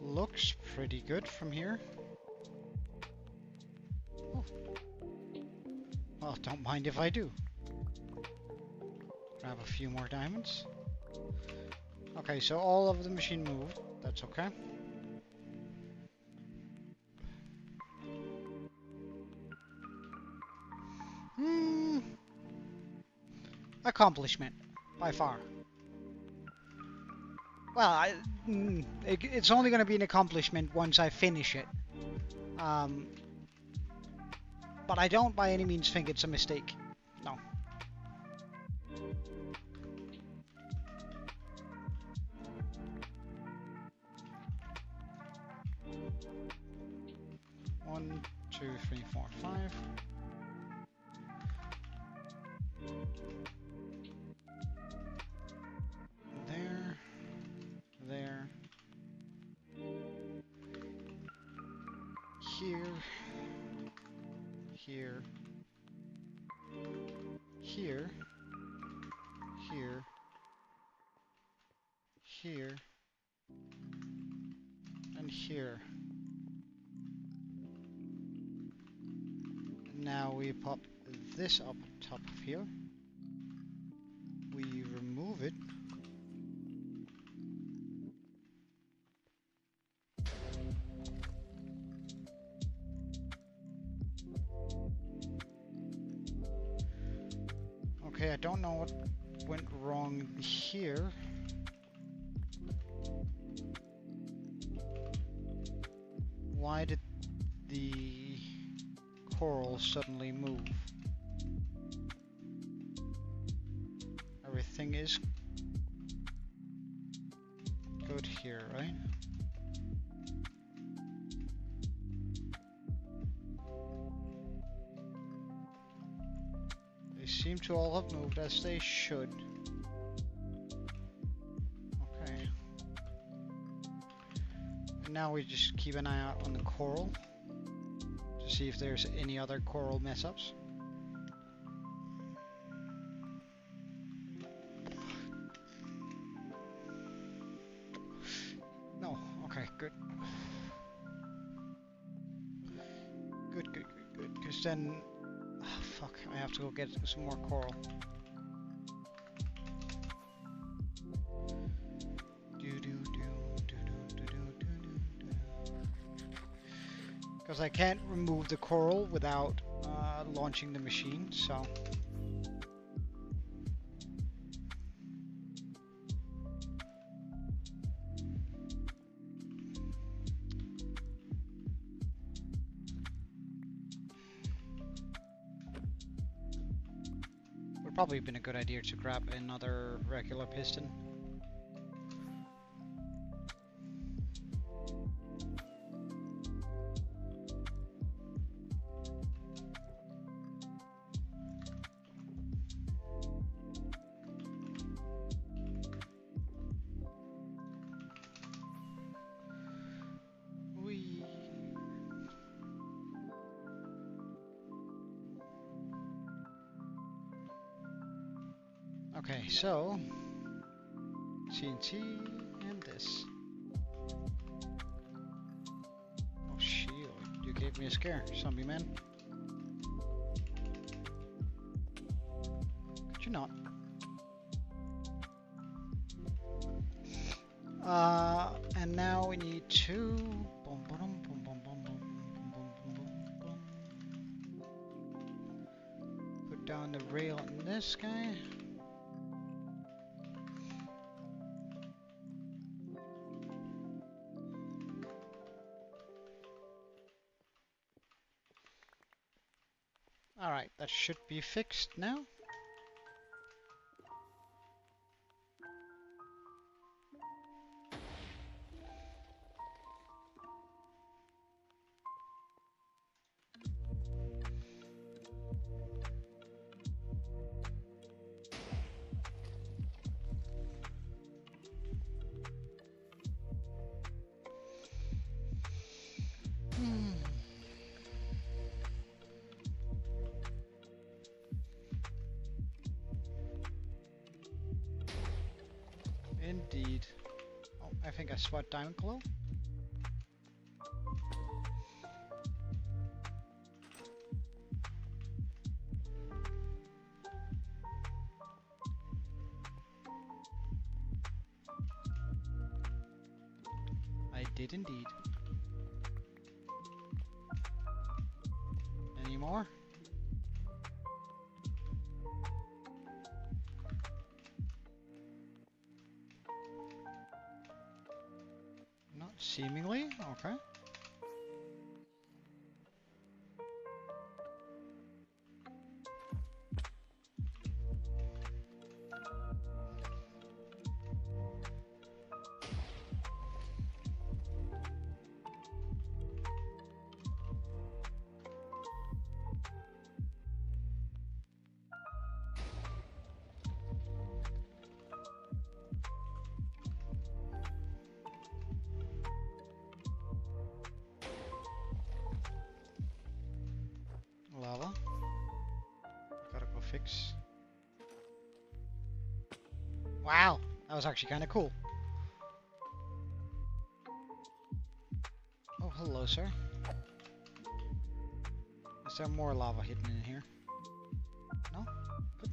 Looks pretty good from here. Oh. Well, don't mind if I do. Grab a few more diamonds. Okay, so all of the machine moved. That's okay. Accomplishment, by far. Well, it's only going to be an accomplishment once I finish it. But I don't by any means think it's a mistake. No. One, 2, 3, 4, 5. There. There. Here. Here. Here. Here. Here. And here. Now we pop this up top of here. We remove it. Okay, I don't know what went wrong here. Why did the coral suddenly move? Everything is good here, right? They seem to all have moved as they should. Okay. now we just keep an eye out on the coral to see if there's any other coral mess-ups. No, okay, good. Good, because then... Oh, fuck, I have to go get some more coral. Because I can't remove the coral without launching the machine, so... Would probably been a good idea to grab another regular piston. Okay, so TNT and this. Oh, shield. You gave me a scare, zombie man. Could you not? And now we need to put down the rail on this guy. Alright, that should be fixed now. Indeed. Oh, I think I spot diamond glow. I did indeed. Any more? Seemingly, okay. Lava. Gotta go fix. Wow, that was actually kind of cool. Oh, hello, sir. Is there more lava hidden in here? No? Good.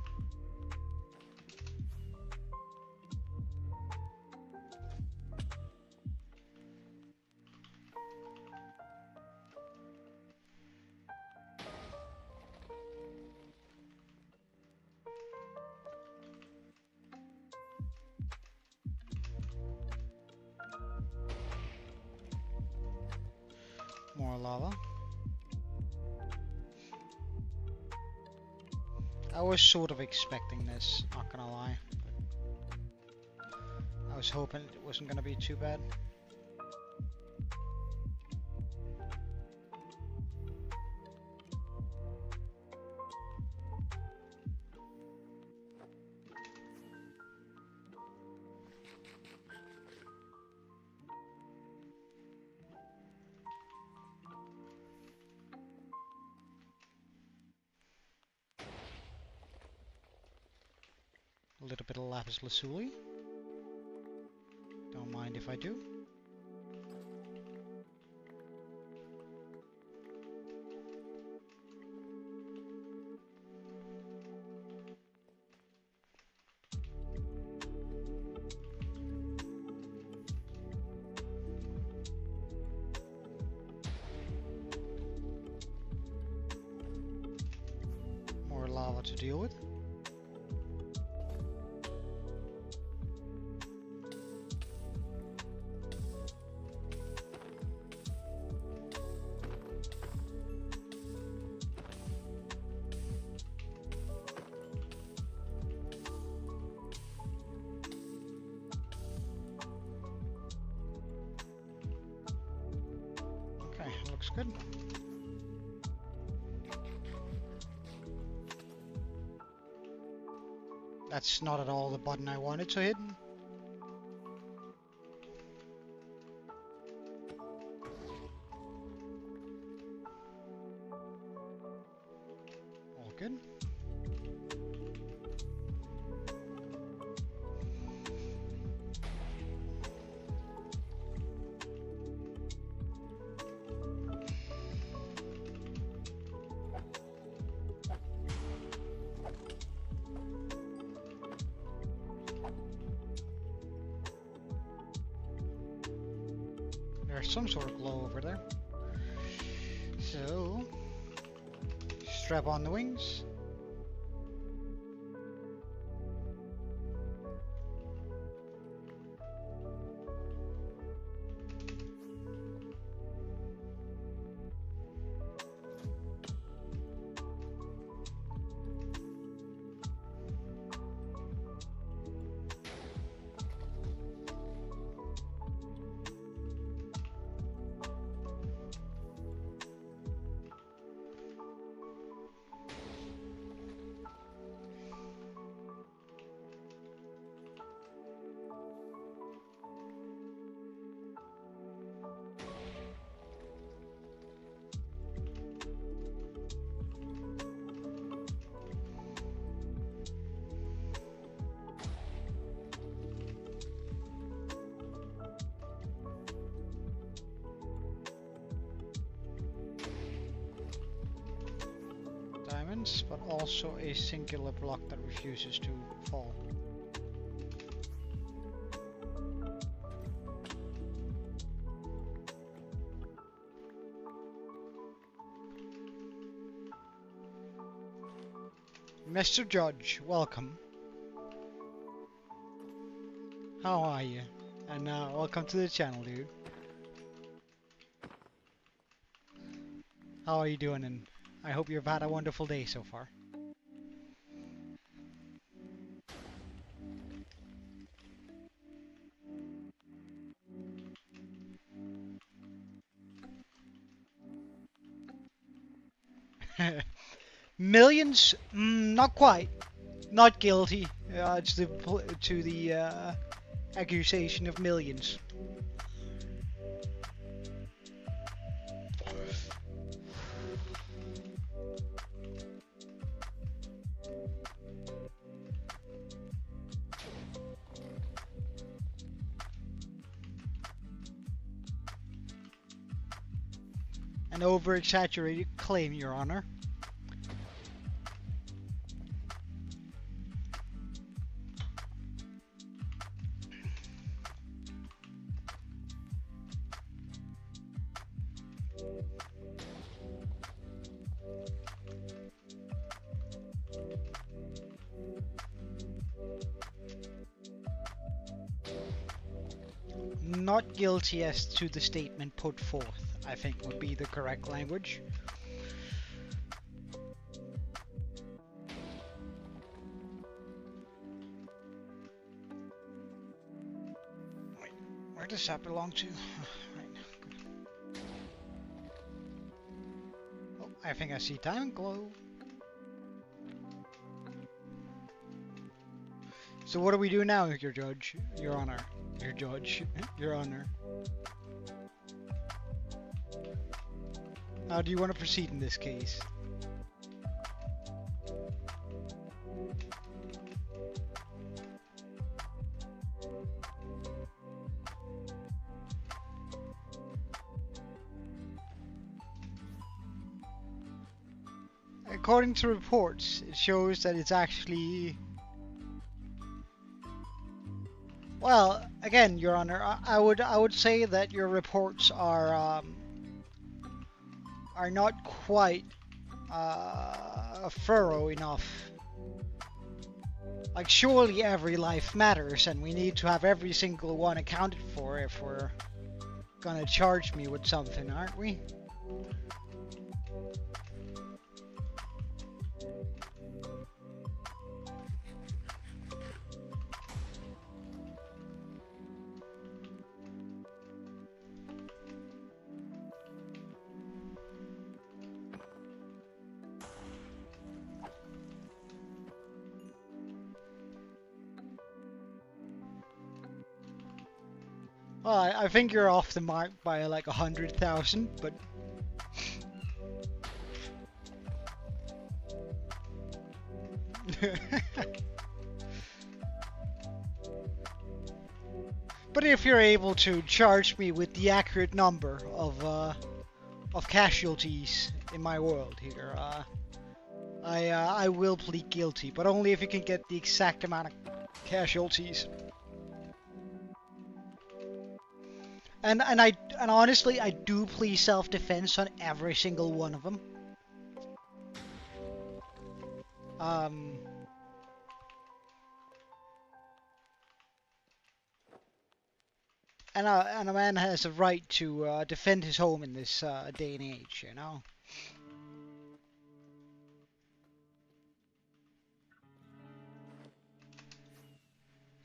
More lava. I was sort of expecting this, not gonna lie. I was hoping it wasn't gonna be too bad. little bit of lapis lazuli. Don't mind if I do. More lava to deal with. Looks good. That's not at all the button I wanted to hit. All good. There's some sort of glow over there. So, strap on the wings. But also a singular block that refuses to fall. Mr. Judge, welcome. How are you? And welcome to the channel, dude. How are you doing? And I hope you've had a wonderful day so far. Millions? Not quite. Not guilty. To the accusation of millions. An over-exaggerated claim, Your Honor. Not guilty as to the statement put forth, I think would be the correct language. Wait, where does that belong to? Right. Oh, I think I see diamond glow. So what do we do now, Your Judge? Your Honor. Your Judge. Your Honor. How do you want to proceed in this case? according to reports, it shows that it's actually... Well, again, Your Honor, I would say that your reports are not quite thorough enough. Like, surely every life matters, and we need to have every single one accounted for if we're gonna charge me with something, aren't we? Well, I think you're off the mark by like 100,000, but... But if you're able to charge me with the accurate number of casualties in my world here, I will plead guilty, but only if you can get the exact amount of casualties. And honestly, I do plead self-defense on every single one of them. And a man has a right to defend his home in this day and age, you know.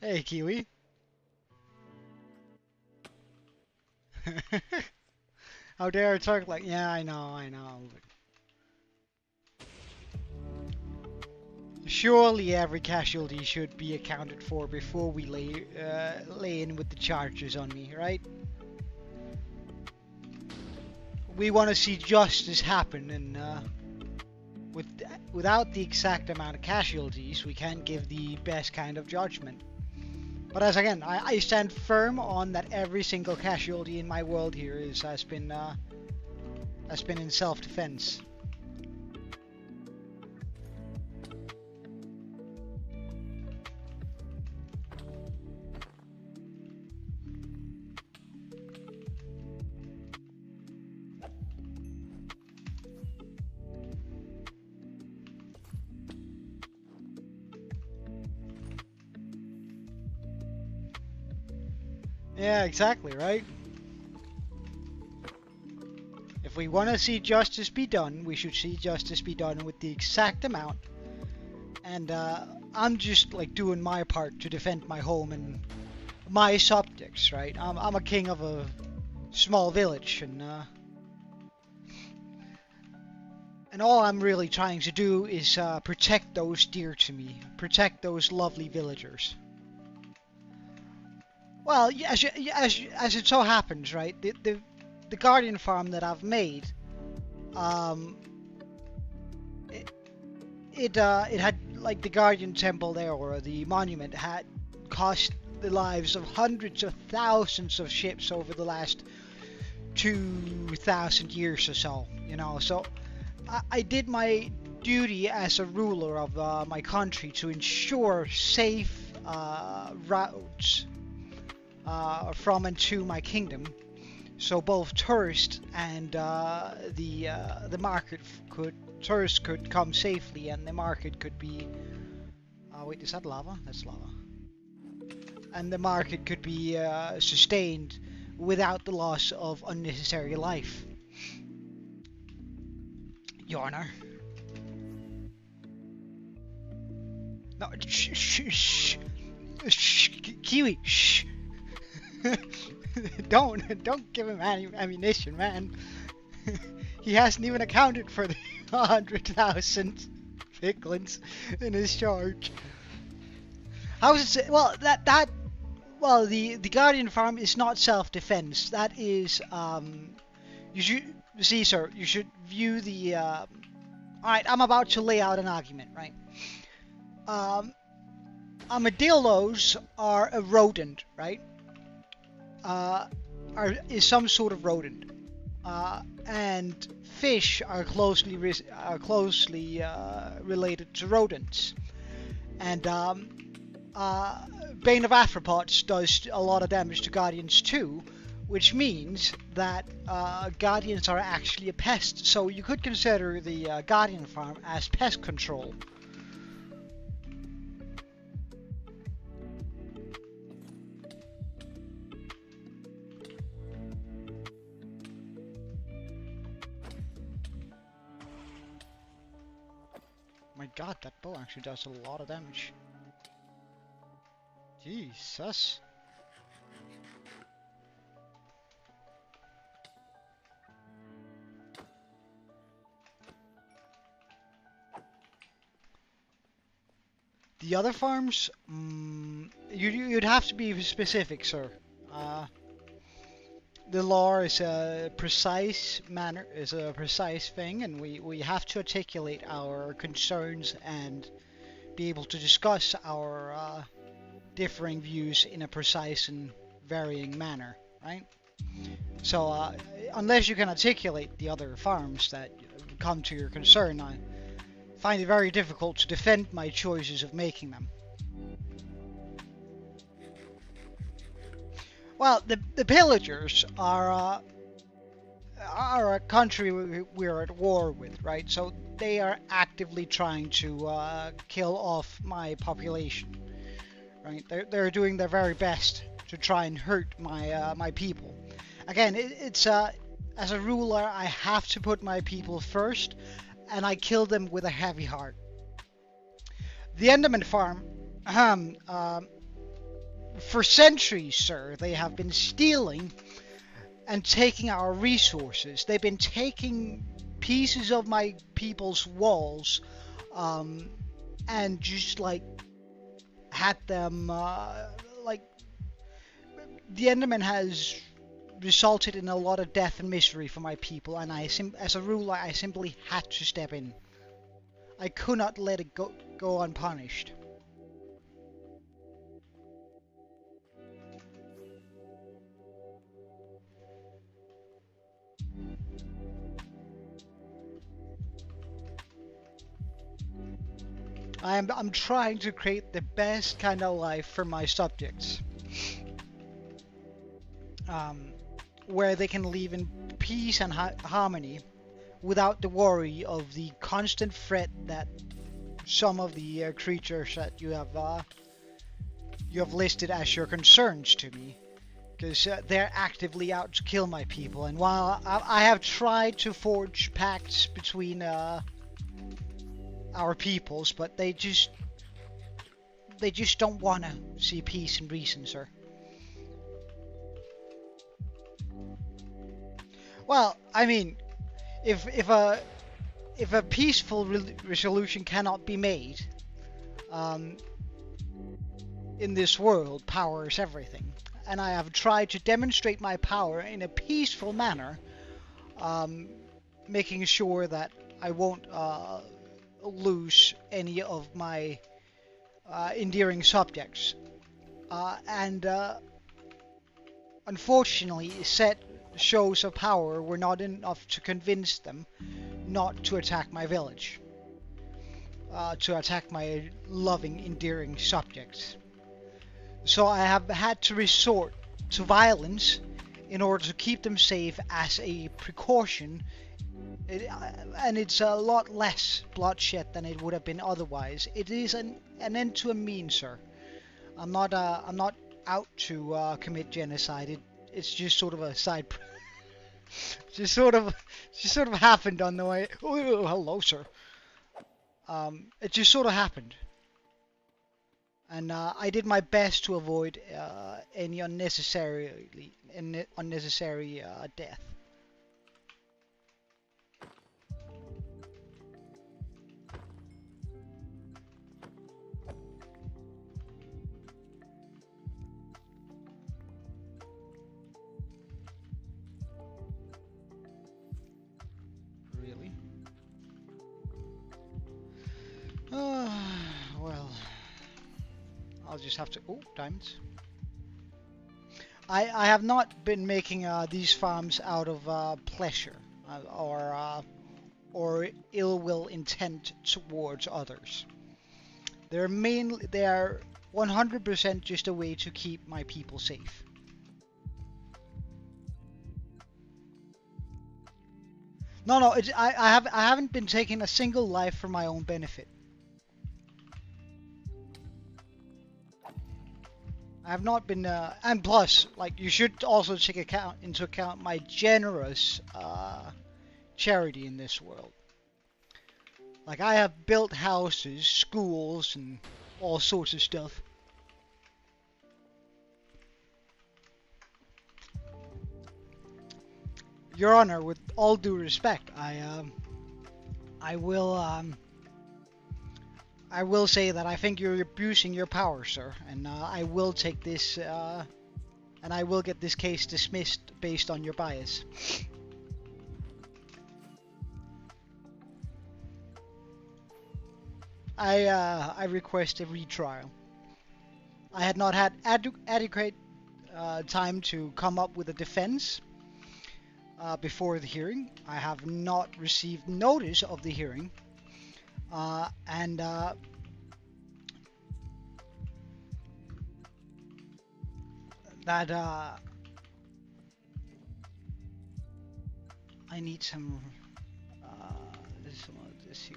Hey, Kiwi. How dare I talk like... Yeah, I know. Surely every casualty should be accounted for before we lay in with the charges on me, right? We want to see justice happen, and without the exact amount of casualties, we can't give the best kind of judgment. But as again, I stand firm on that every single casualty in my world here has been in self-defense. Yeah, exactly, right? If we want to see justice be done, we should see justice be done with the exact amount. And I'm just like doing my part to defend my home and my subjects, right? I'm a king of a small village, and all I'm really trying to do is protect those dear to me, protect those lovely villagers. Well, as it so happens, right, the Guardian farm that I've made, it had, like, the Guardian temple there, or the monument, had cost the lives of hundreds of thousands of ships over the last 2,000 years or so, you know. So I did my duty as a ruler of my country to ensure safe routes from and to my kingdom, so both tourists and the market tourists could come safely, and the market could be wait, is that lava? That's lava. And the market could be sustained without the loss of unnecessary life. Your Honor. No, shh. Kiwi, shh. Don't give him any ammunition, man. He hasn't even accounted for the 100,000 piglins in his charge. How is it? Well, well, the Guardian farm is not self-defense. That is, you should see, sir. You should view the. All right, I'm about to lay out an argument, right? Armadillos are a rodent, right? Is some sort of rodent. and fish are closely related to rodents. And Bane of Arthropods does a lot of damage to Guardians too, which means that Guardians are actually a pest. So you could consider the Guardian farm as pest control. My god, that bow actually does a lot of damage. Jesus. The other farms, you'd have to be specific, sir. The law is a precise thing, and we have to articulate our concerns and be able to discuss our differing views in a precise and varying manner, right? So unless you can articulate the other farms that come to your concern, I find it very difficult to defend my choices of making them. Well, the pillagers are a country we're at war with, right? So they are actively trying to kill off my population, right? They're doing their very best to try and hurt my people. Again, it's as a ruler, I have to put my people first, and I kill them with a heavy heart. The Enderman farm, for centuries, sir, they have been stealing and taking our resources. They've been taking pieces of my people's walls, and just like had them like the Enderman has resulted in a lot of death and misery for my people, and as a ruler, I simply had to step in. I could not let it go unpunished. I'm trying to create the best kind of life for my subjects, where they can live in peace and harmony without the worry of the constant threat that some of the creatures that you have listed as your concerns to me, because they're actively out to kill my people. And while I have tried to forge pacts between our peoples, but they just don't want to see peace and reason, sir. Well, I mean, if a peaceful resolution cannot be made in this world, power is everything, and I have tried to demonstrate my power in a peaceful manner, making sure that I won't lose any of my endearing subjects, and unfortunately said shows of power were not enough to convince them not to attack my village, to attack my loving, endearing subjects. So I have had to resort to violence in order to keep them safe as a precaution. And it's a lot less bloodshed than it would have been otherwise. It is an end to a means, sir. I'm not out to commit genocide. It's just sort of a side. just sort of happened on the way. Oh, hello, sir. It just sort of happened, and I did my best to avoid any unnecessary death. Well, I'll just have to... Oh, diamonds. I have not been making these farms out of pleasure or ill will intent towards others. They are 100% just a way to keep my people safe. No, I haven't been taking a single life for my own benefit. I have not been, and plus, like, you should also take into account my generous charity in this world. Like, I have built houses, schools, and all sorts of stuff. Your Honor, with all due respect, I will say that I think you're abusing your power, sir, and I will take this, and I will get this case dismissed based on your bias. I request a retrial. I had not had adequate time to come up with a defense before the hearing. I have not received notice of the hearing, and that I need some of this here.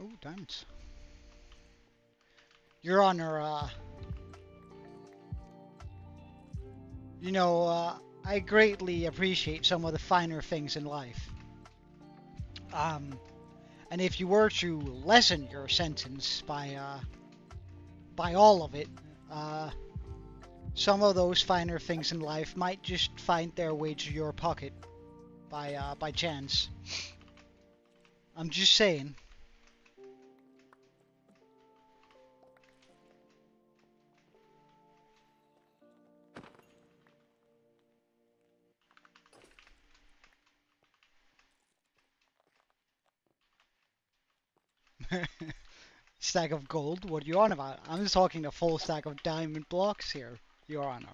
Oh, diamonds. Your Honor, you know, I greatly appreciate some of the finer things in life. And if you were to lessen your sentence by all of it, some of those finer things in life might just find their way to your pocket by chance. I'm just saying. Stack of gold? What are you on about? I'm just talking a full stack of diamond blocks here, Your Honor.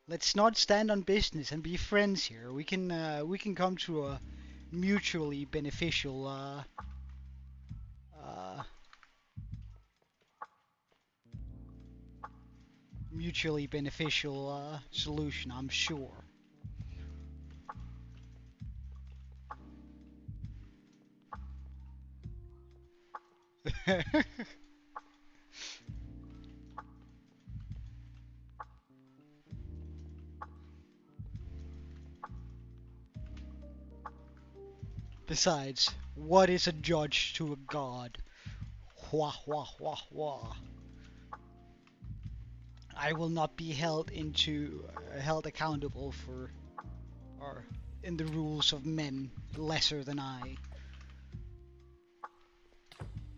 Let's not stand on business and be friends here. We can come to a mutually beneficial solution, I'm sure. Besides, what is a judge to a god? Wah wah wah wah. I will not be held accountable for, or in the rules of men lesser than I.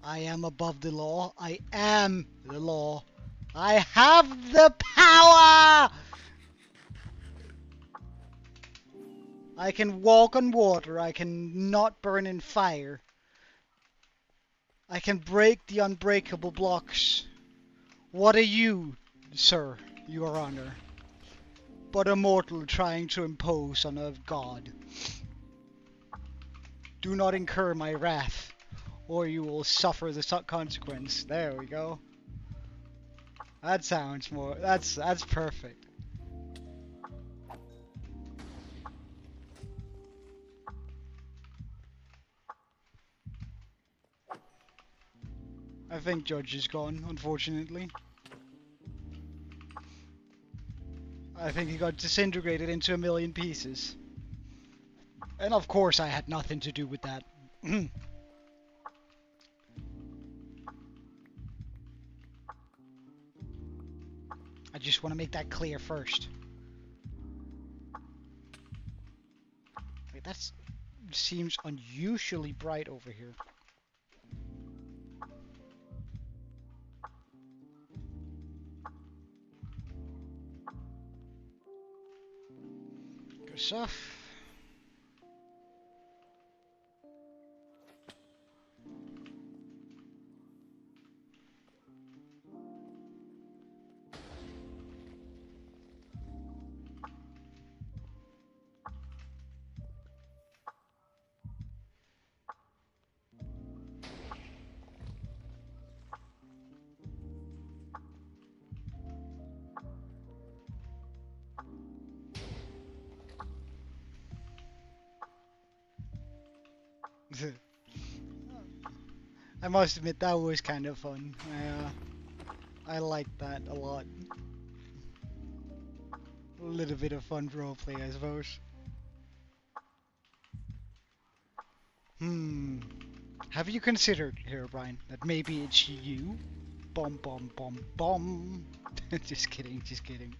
I am above the law. I am the law. I have the power! I can walk on water. I can not burn in fire. I can break the unbreakable blocks. What are you, sir, Your Honor, but a mortal trying to impose on a god? Do not incur my wrath, or you will suffer the consequence. There we go. That sounds more. That's perfect. I think Judge is gone, unfortunately. I think he got disintegrated into a million pieces. And of course I had nothing to do with that. I just want to make that clear first. Wait, that seems unusually bright over here. Extra stuff. I must admit that was kind of fun. I liked that a lot. A little bit of fun roleplay, I suppose. Have you considered here, Brian, that maybe it's you? Bum bum bum bum. Just kidding, just kidding.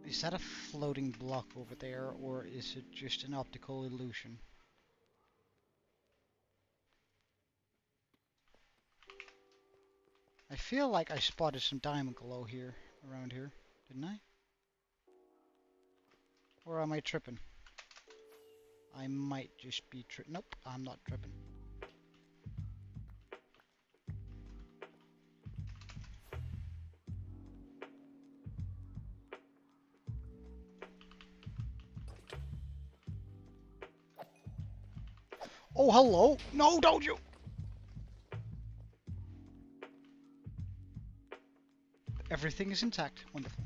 Is that a floating block over there, or is it just an optical illusion? I feel like I spotted some diamond glow here, around here, didn't I? Or am I tripping? I might just be nope, I'm not tripping. Oh, hello! No, don't you! Everything is intact. Wonderful.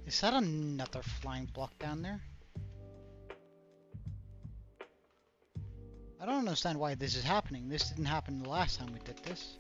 Is that another flying block down there? I don't understand why this is happening. This didn't happen the last time we did this.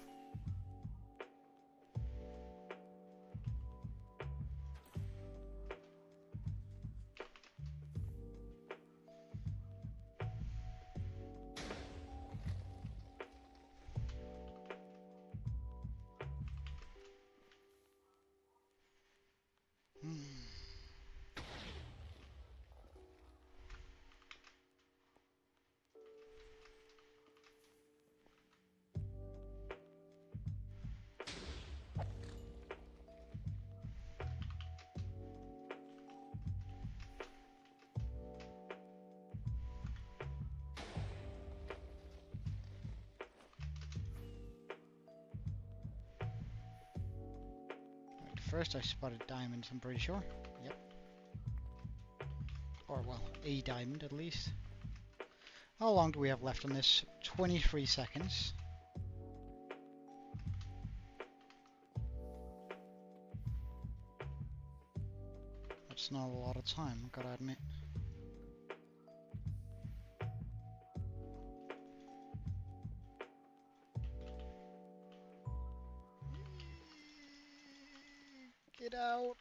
First I spotted diamonds, I'm pretty sure. Yep. Or, well, a diamond at least. How long do we have left on this? 23 seconds. That's not a lot of time, I've gotta admit. Get out.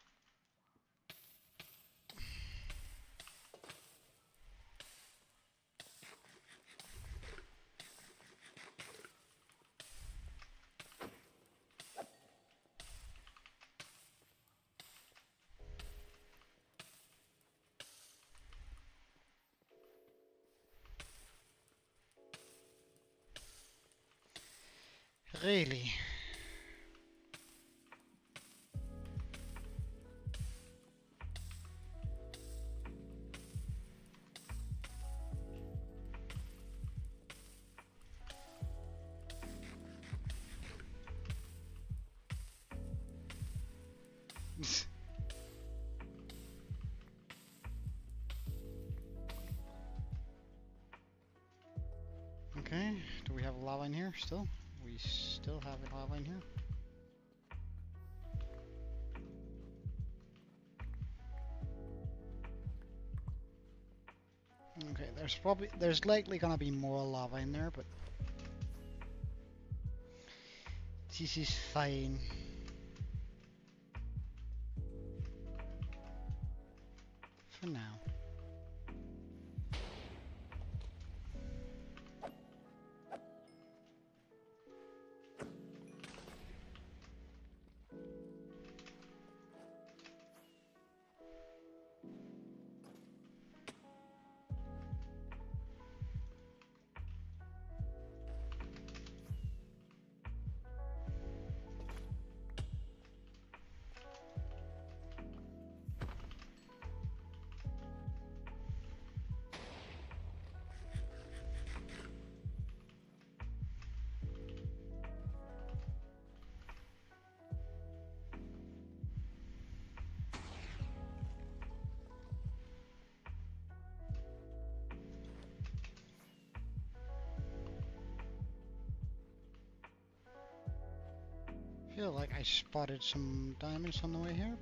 Really? Okay, do we have lava in here still? We still have lava in here. Okay, there's likely gonna be more lava in there, but this is fine. For now. I feel like I spotted some diamonds on the way here.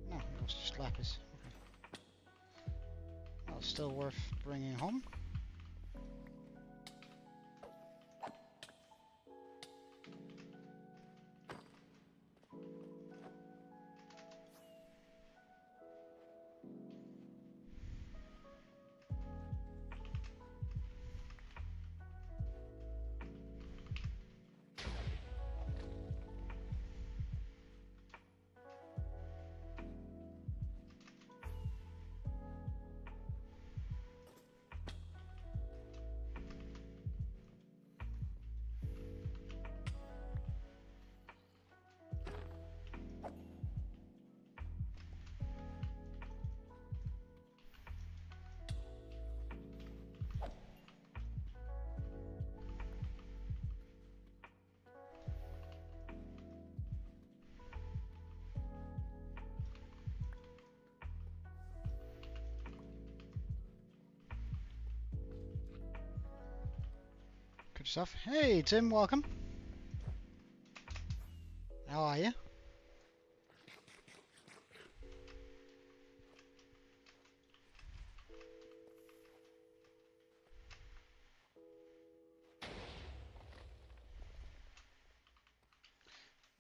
No, it was just lapis. Okay. Well, still worth bringing home. Good stuff. Hey, Tim, welcome. How are you?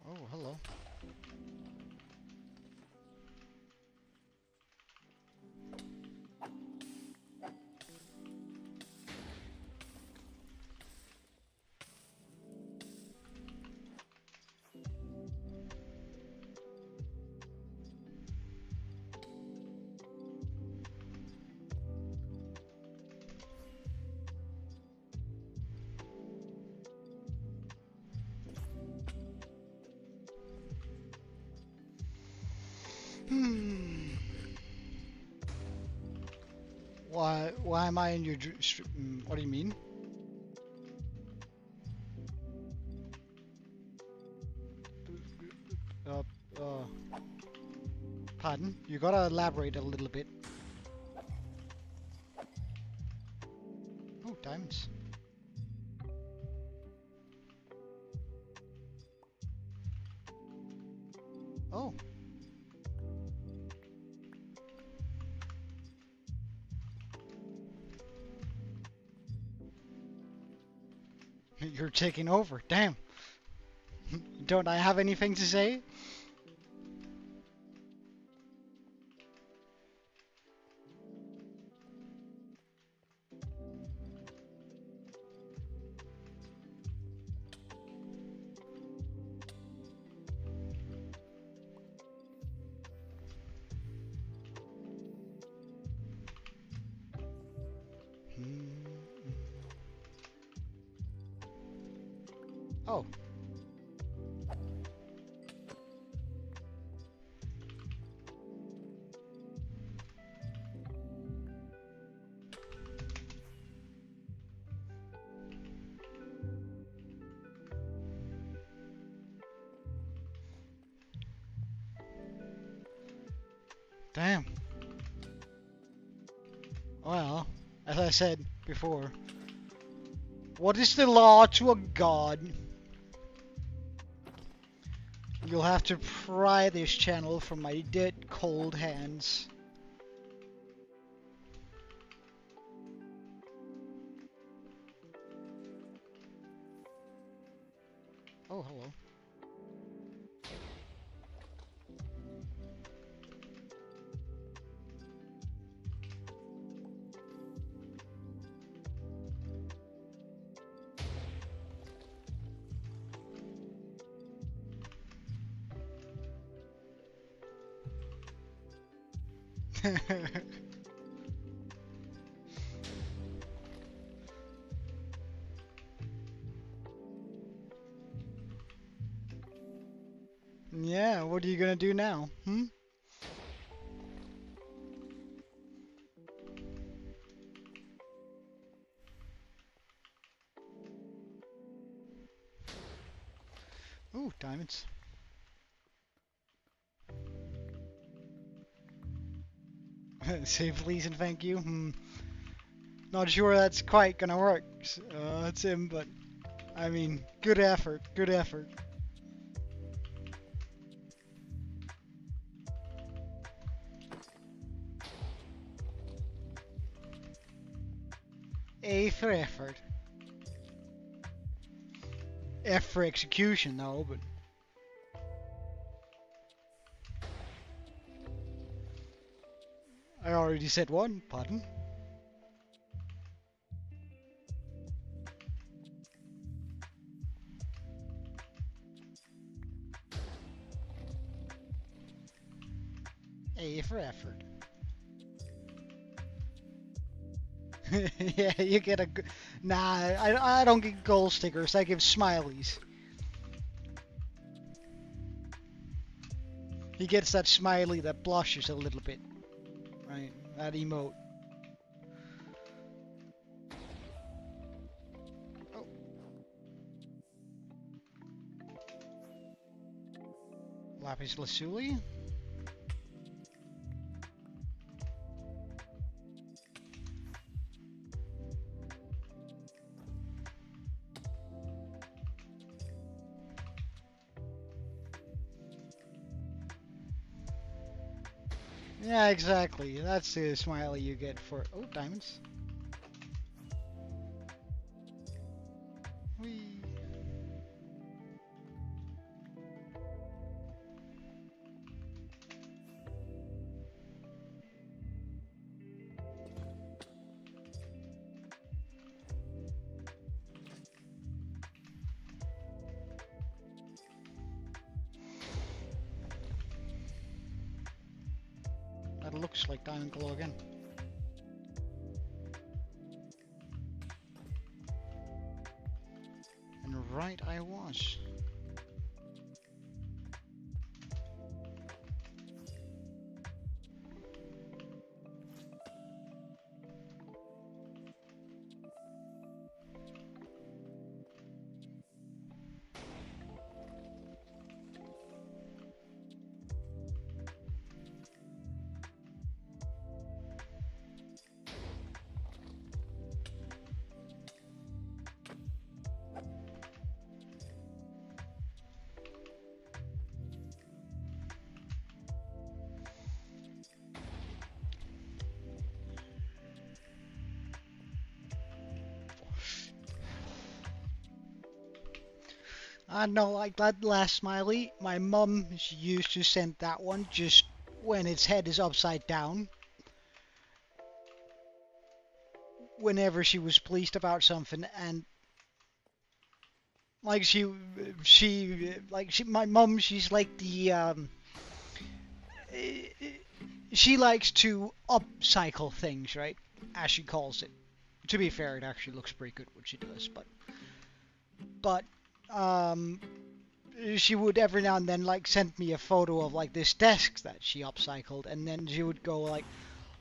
Oh, hello. Why am I in your what do you mean? Uh, uh, pardon? You gotta elaborate a little bit. Oh, diamonds. Oh. You're taking over. Damn. Don't I have anything to say? Oh. Damn. Well, as I said before, what is the law to a god? You'll have to pry this channel from my dead cold hands. Oh, hello. Yeah, what are you gonna do now? Hmm? Ooh, diamonds. Say please and thank you. Not sure that's quite gonna work. It's him, but I mean, good effort, good effort. A for effort. F for execution, though, but... I already said one, pardon. A for effort. Yeah, you get a... Nah, I don't get gold stickers, I give smileys. He gets that smiley that blushes a little bit. Right, that emote. Oh. Lapis lazuli. Yeah, exactly. That's the smiley you get for... Oh, diamonds. Whee. That looks like diamond glow again. And right I was. I know, like that last smiley, my mum used to send that one just when its head is upside down. Whenever she was pleased about something, and like my mum, she's like she likes to upcycle things, right? As she calls it. To be fair, it actually looks pretty good what she does, but she would every now and then like send me a photo of like this desk that she upcycled, and then she would go like,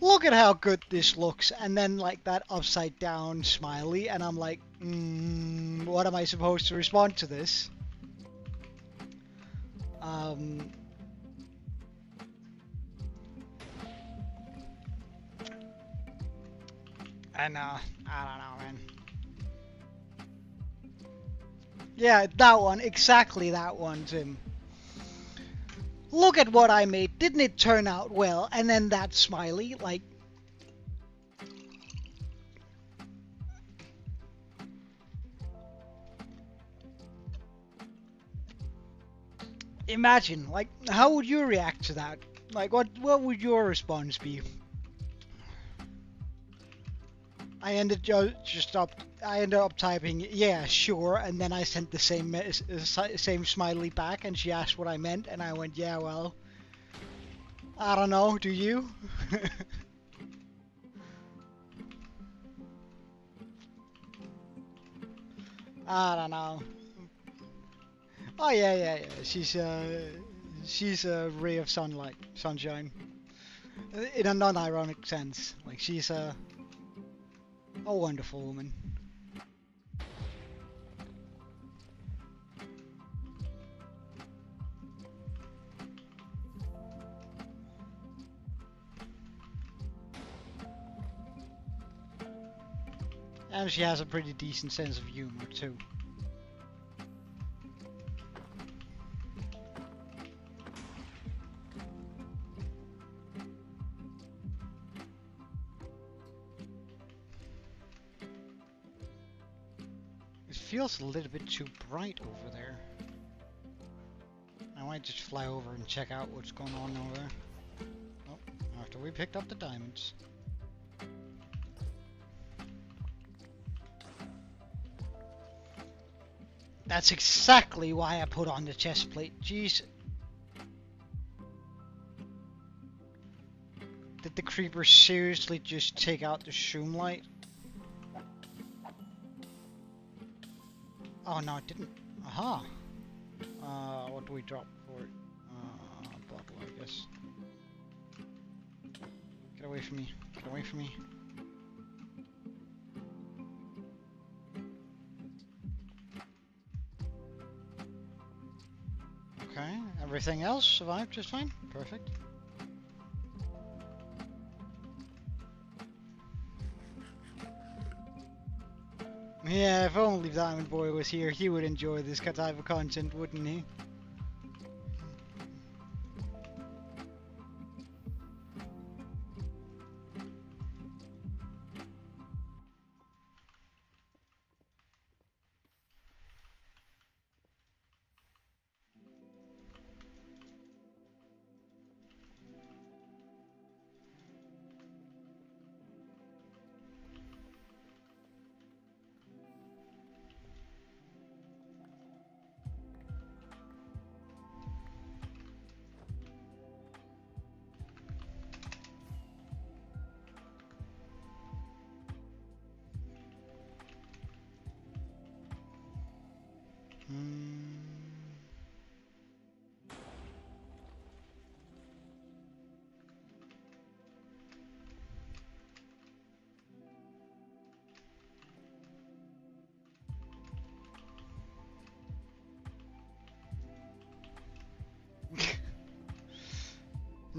look at how good this looks, and then like that upside down smiley, and I'm like, what am I supposed to respond to this? And I don't know, man. Yeah, that one, exactly that one, Tim. Look at what I made. Didn't it turn out well? And then that smiley, like. Imagine, like, how would you react to that? Like, what would your response be? I ended up typing, yeah, sure, and then I sent the same smiley back, and she asked what I meant, and I went, yeah, well, I don't know, do you? I don't know. Oh yeah. She's a ray of sunshine, in a non-ironic sense. Like she's a wonderful woman. And she has a pretty decent sense of humor too. It feels a little bit too bright over there. I might just fly over and check out what's going on over there. Oh, after we picked up the diamonds. That's exactly why I put on the chest plate. Jeez. Did the creeper seriously just take out the shroom light? Oh no, it didn't. Aha. What do we drop for it? Bottle, I guess. Get away from me. Get away from me. Okay, everything else survived just fine. Perfect. Yeah, if only Diamond Boy was here, he would enjoy this type of content, wouldn't he?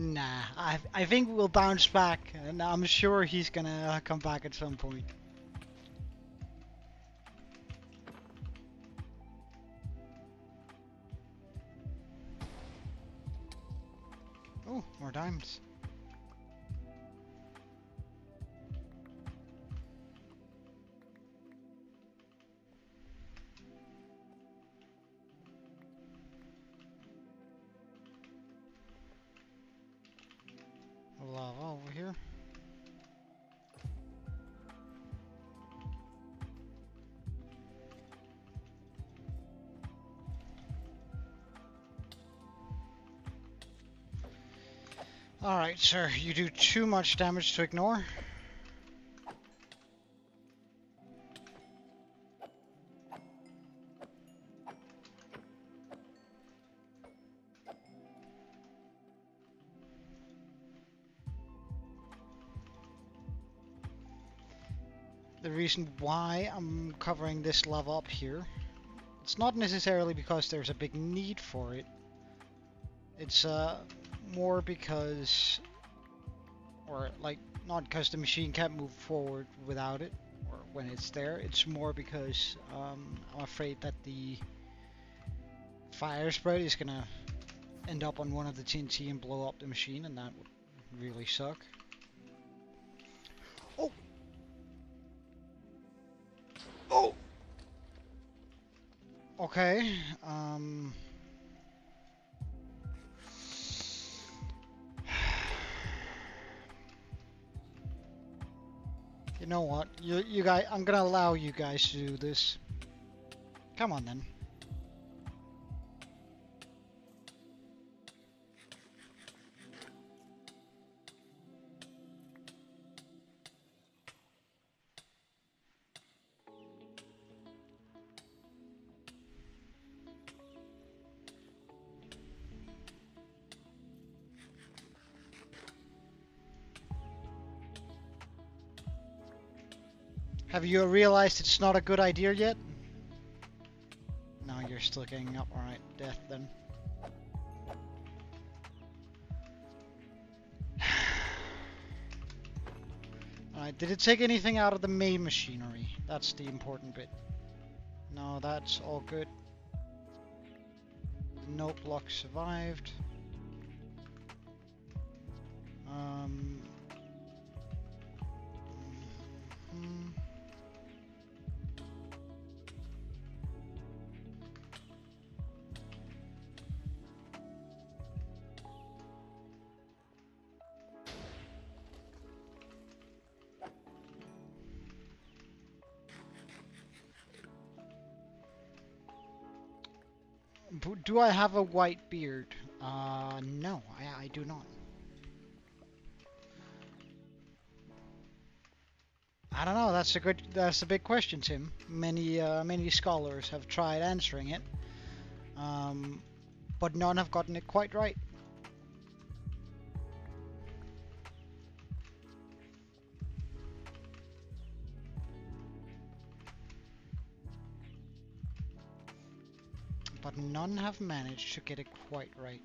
Nah, I think we'll bounce back, and I'm sure he's gonna come back at some point. Oh, more diamonds. Lava over here. Alright, sir, you do too much damage to ignore. The reason why I'm covering this lava up here, it's not necessarily because there's a big need for it. It's more because Or like, not because the machine can't move forward without it, or when it's there. It's more because I'm afraid that the fire spread is gonna end up on one of the TNT and blow up the machine, and that would really suck. Oh! Oh! Okay, you know what? You guys, I'm gonna allow you guys to do this. Come on then. Have you realized it's not a good idea yet? No, you're still getting up. Alright, death then. Alright, did it take anything out of the main machinery? That's the important bit. No, that's all good. No block survived. Do I have a white beard? No, I do not. I don't know. That's a big question, Tim. Many scholars have tried answering it, but none have gotten it quite right. But none have managed to get it quite right.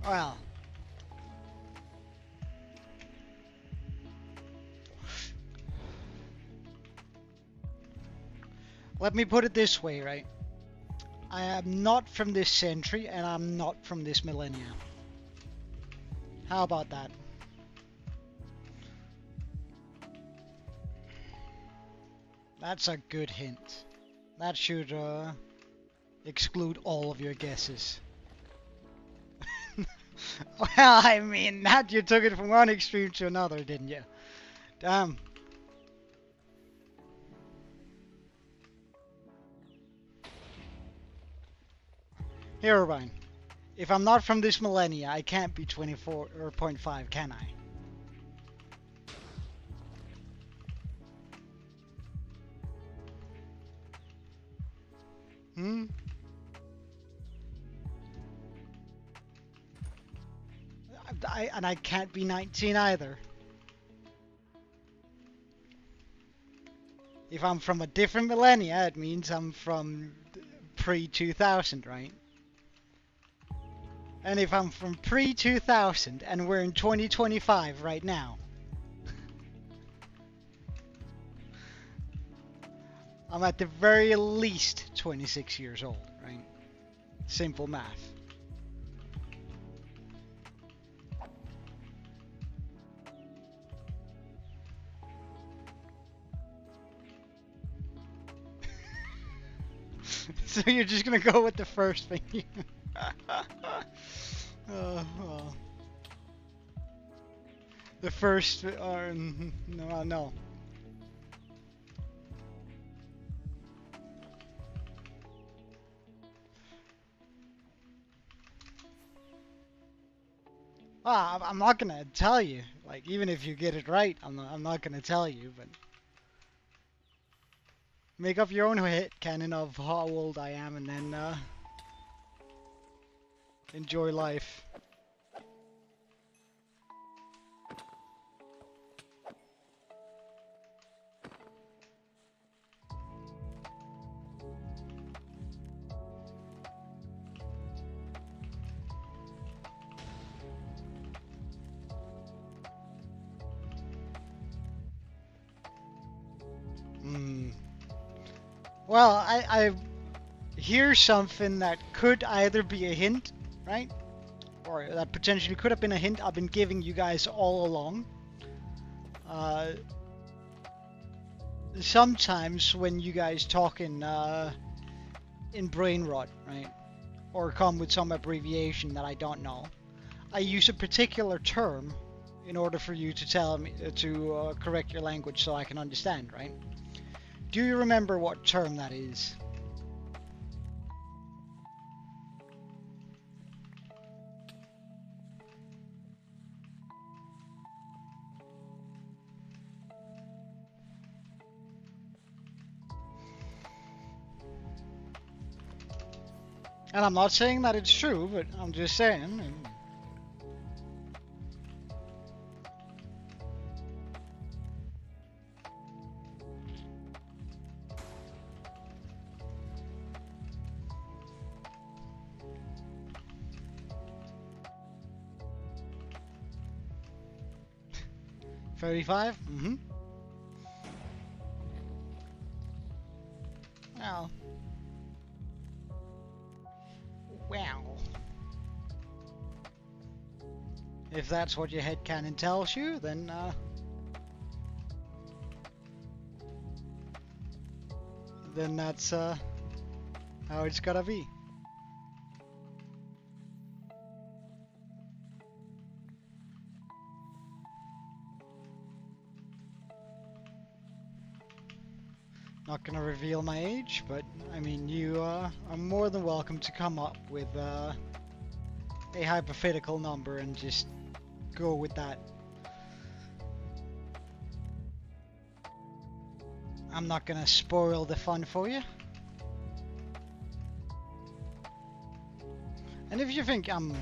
Well, let me put it this way, right? I am not from this century, and I'm not from this millennia. How about that? That's a good hint. That should exclude all of your guesses. Well, I mean, that you took it from one extreme to another, didn't you? Damn. Here, Ryan. If I'm not from this millennia, I can't be 24 or 0.5, can I? Hmm? And I can't be 19 either. If I'm from a different millennia, it means I'm from pre-2000, right? And if I'm from pre-2000 and we're in 2025 right now, I'm at the very least 26 years old, right? Simple math. So you're just gonna go with the first thing. Well. The first, no. I'm not gonna tell you. Like, even if you get it right, I'm not gonna tell you, but make up your own hit canon of how old I am, and then enjoy life. Well, I hear something that could either be a hint, right? Or that potentially could have been a hint I've been giving you guys all along. Sometimes when you guys talk in brain rot, right? Or come with some abbreviation that I don't know, I use a particular term in order for you to tell me to correct your language so I can understand, right? Do you remember what term that is? And I'm not saying that it's true, but I'm just saying. 35? Mm-hmm. Well. Well. If that's what your headcanon tells you, then, then that's, how it's gotta be. Not gonna reveal my age, but I mean, you are more than welcome to come up with a hypothetical number and just go with that. I'm not gonna spoil the fun for you. And if you think I'm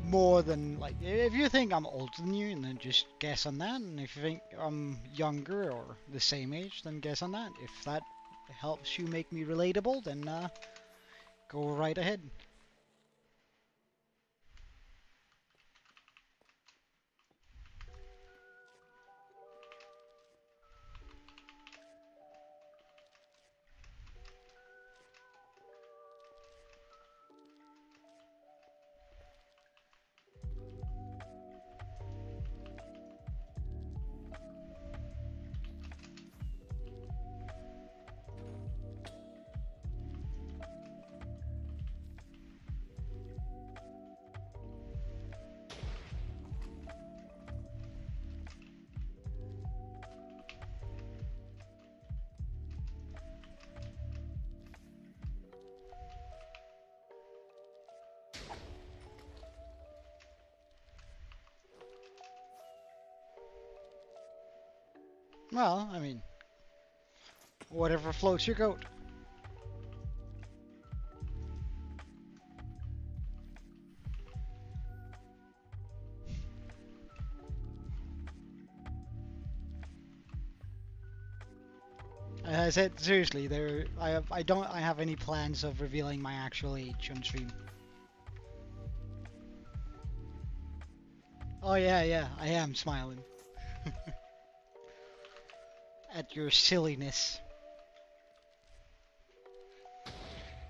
more than, like, if you think I'm older than you, then just guess on that. And if you think I'm younger or the same age, then guess on that. If that helps you make me relatable, then go right ahead. Well, I mean, whatever floats your goat. I said seriously, I don't have any plans of revealing my actual age on stream. Oh yeah, I am smiling at your silliness.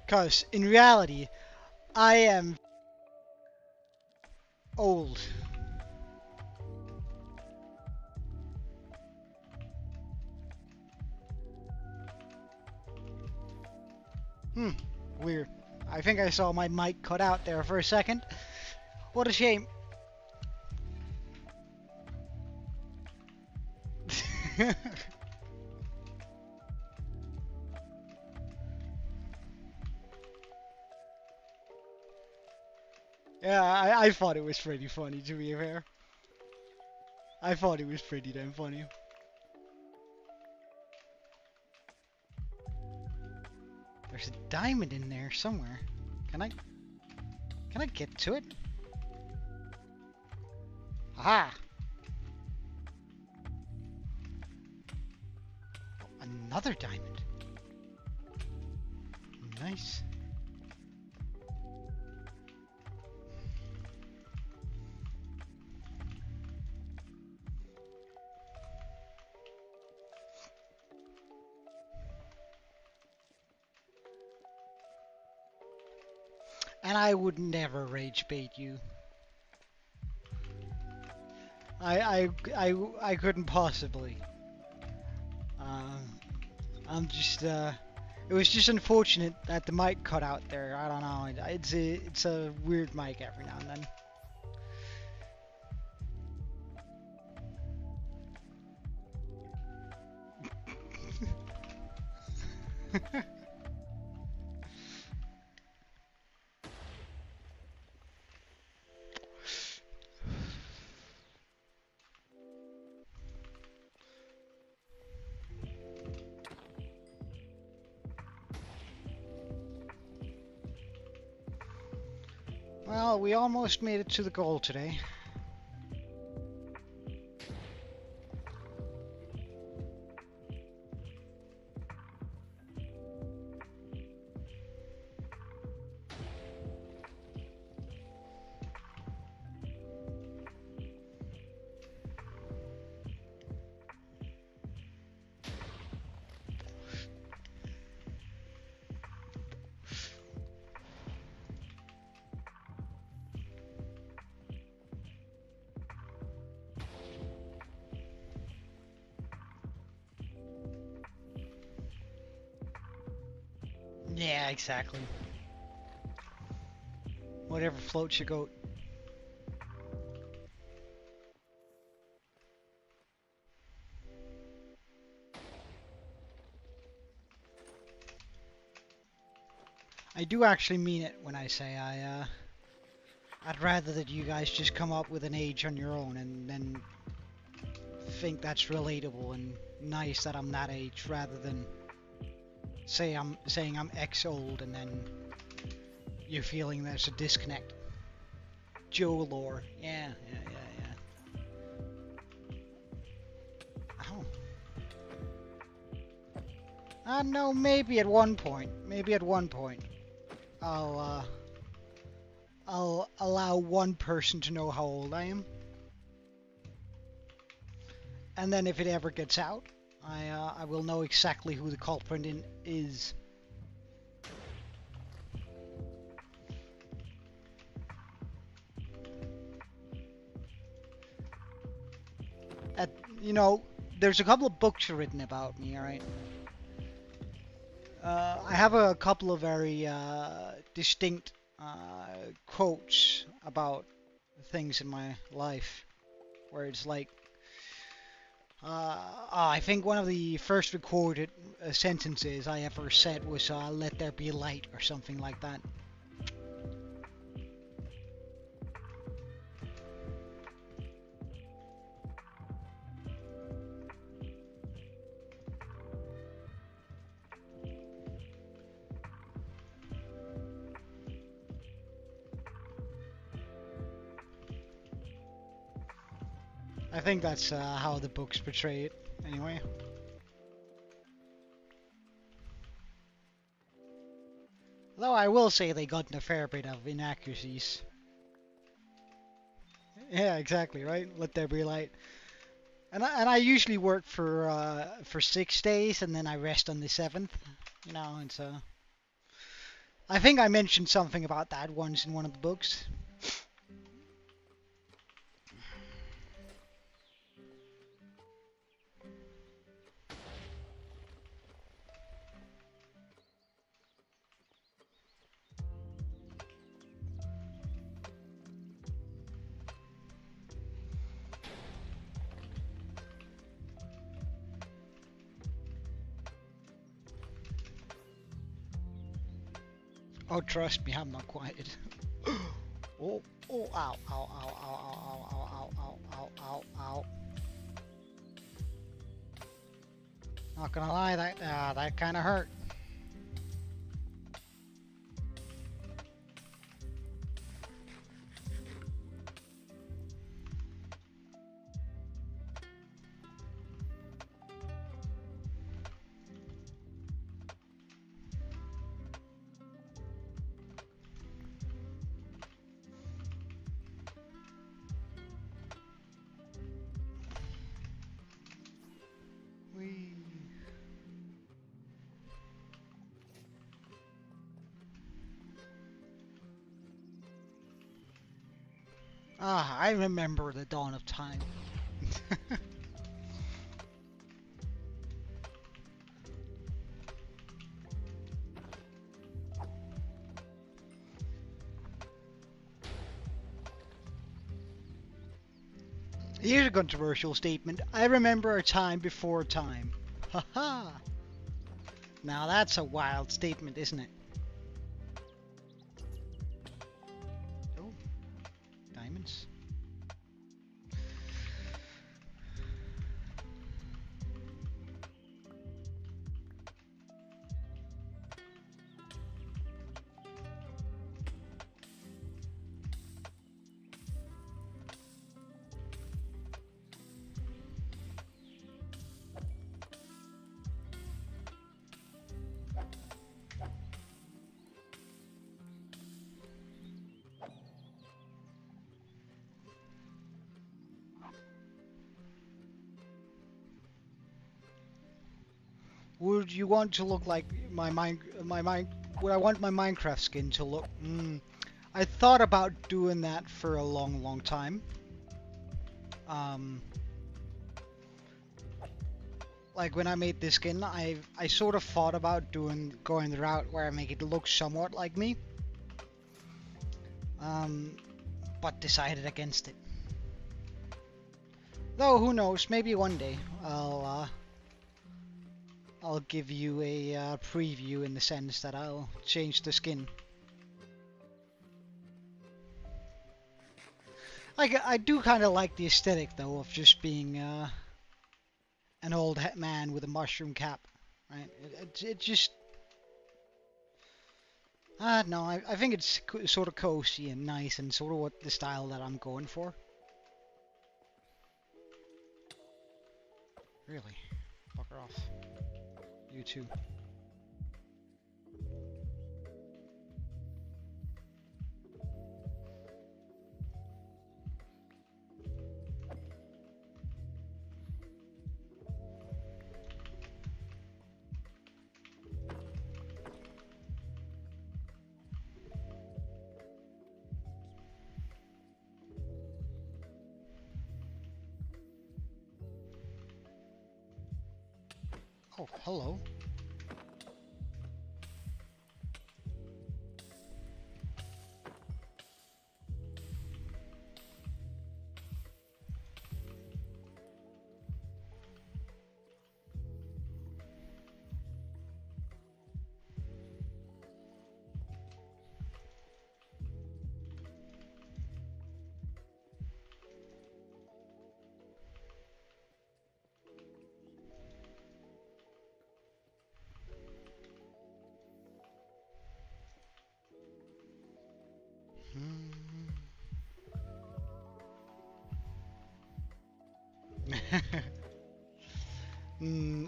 Cause in reality, I am old. Weird. I think I saw my mic cut out there for a second. What a shame. Yeah, I thought it was pretty funny, to be fair. I thought it was pretty damn funny. There's a diamond in there somewhere. Can I get to it? Aha! Another diamond. Nice. And I would never rage bait you. I couldn't possibly. I'm just it was just unfortunate that the mic cut out there. I don't know. It's a weird mic every now and then. Well, we almost made it to the goal today. Yeah, exactly. Whatever floats your goat. I do actually mean it when I say I'd rather that you guys just come up with an age on your own and then think that's relatable and nice that I'm that age, rather than saying I'm X old and then you're feeling there's a disconnect. Joe lore. Yeah. Oh. No, maybe at one point. I'll allow one person to know how old I am. And then if it ever gets out, I will know exactly who the culprit is. You know, there's a couple of books written about me, alright? I have a couple of very distinct quotes about things in my life, where it's like, I think one of the first recorded sentences I ever said was, "Let there be light," or something like that. I think that's how the books portray it, anyway. Though I will say they got in a fair bit of inaccuracies. Yeah, exactly, right? Let there be light. And I usually work for 6 days and then I rest on the 7th. You know, and so I think I mentioned something about that once in one of the books. Oh, trust me, I'm not quiet. Oh, ow, ow, ow, ow, ow, ow, ow, ow, ow, ow, ow. Not gonna lie, that kind of hurt. Ah, I remember the dawn of time. Here's a controversial statement. I remember a time before time. Haha. Now that's a wild statement, isn't it? Oh, diamonds. Would you want to look like would I want my Minecraft skin to look? I thought about doing that for a long time. Like when I made this skin, I sort of thought about going the route where I make it look somewhat like me. But decided against it. Though who knows? Maybe one day I'll give you a preview in the sense that I'll change the skin. I do kind of like the aesthetic though of just being an old man with a mushroom cap, right? It just no, I think it's sort of cozy and nice and sort of what the style that I'm going for. Really, fuck off. You too. Oh, hello.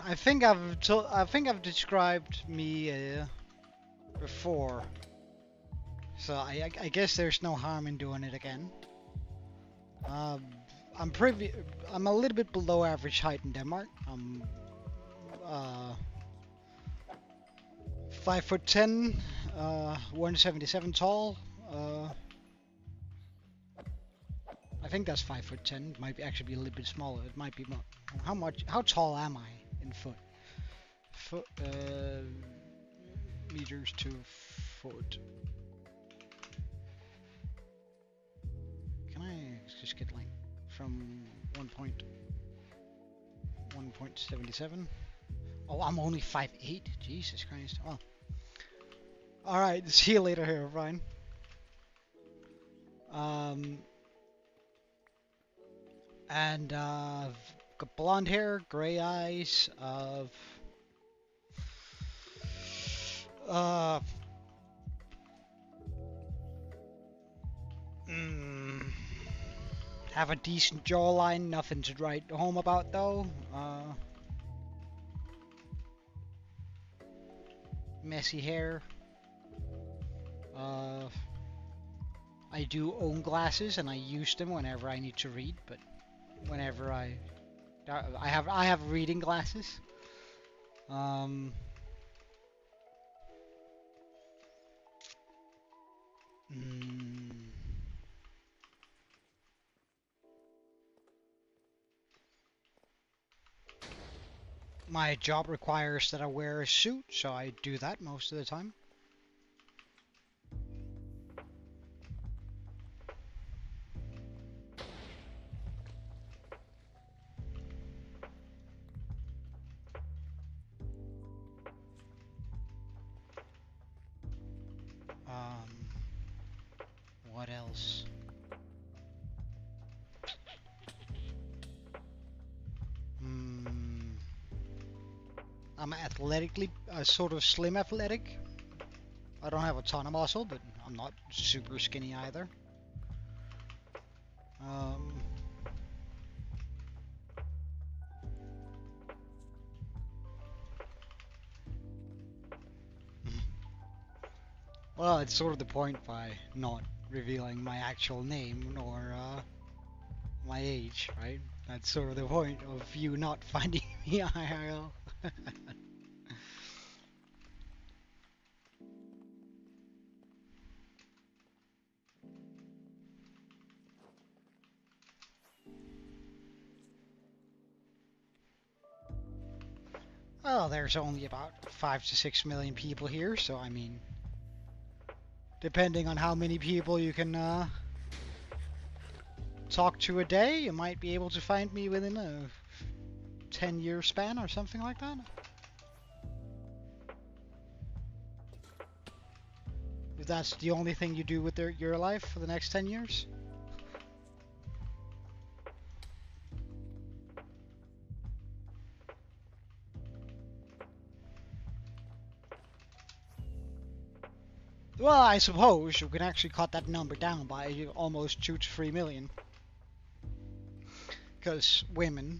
I think I've described me before, so I guess there's no harm in doing it again. I'm a little bit below average height in Denmark. I'm 5'10", 177 tall. I think that's 5'10". It might actually be a little bit smaller. It might be more. How tall am I in foot? Meters to foot. Can I just get like from 1.77? Oh, I'm only 5'8". Jesus Christ. Oh. All right. See you later, here, Brian. And got blonde hair, gray eyes, Uh, mm, have a decent jawline, nothing to write home about though. Messy hair. Uh, I do own glasses and I use them whenever I need to read, but whenever I have reading glasses. Um, mm, my job requires that I wear a suit, so I do that most of the time. Um, what else? Hmm. I'm athletically, sort of slim athletic. I don't have a ton of muscle, but I'm not super skinny either. Um, well, it's sort of the point by not revealing my actual name nor my age, right? That's sort of the point of you not finding me IRL. Well, there's only about 5 to 6 million people here, so I mean, depending on how many people you can talk to a day, you might be able to find me within a 10-year span or something like that. If that's the only thing you do with your life for the next 10 years. Well, I suppose you can actually cut that number down by almost 2 to 3 million. Because women,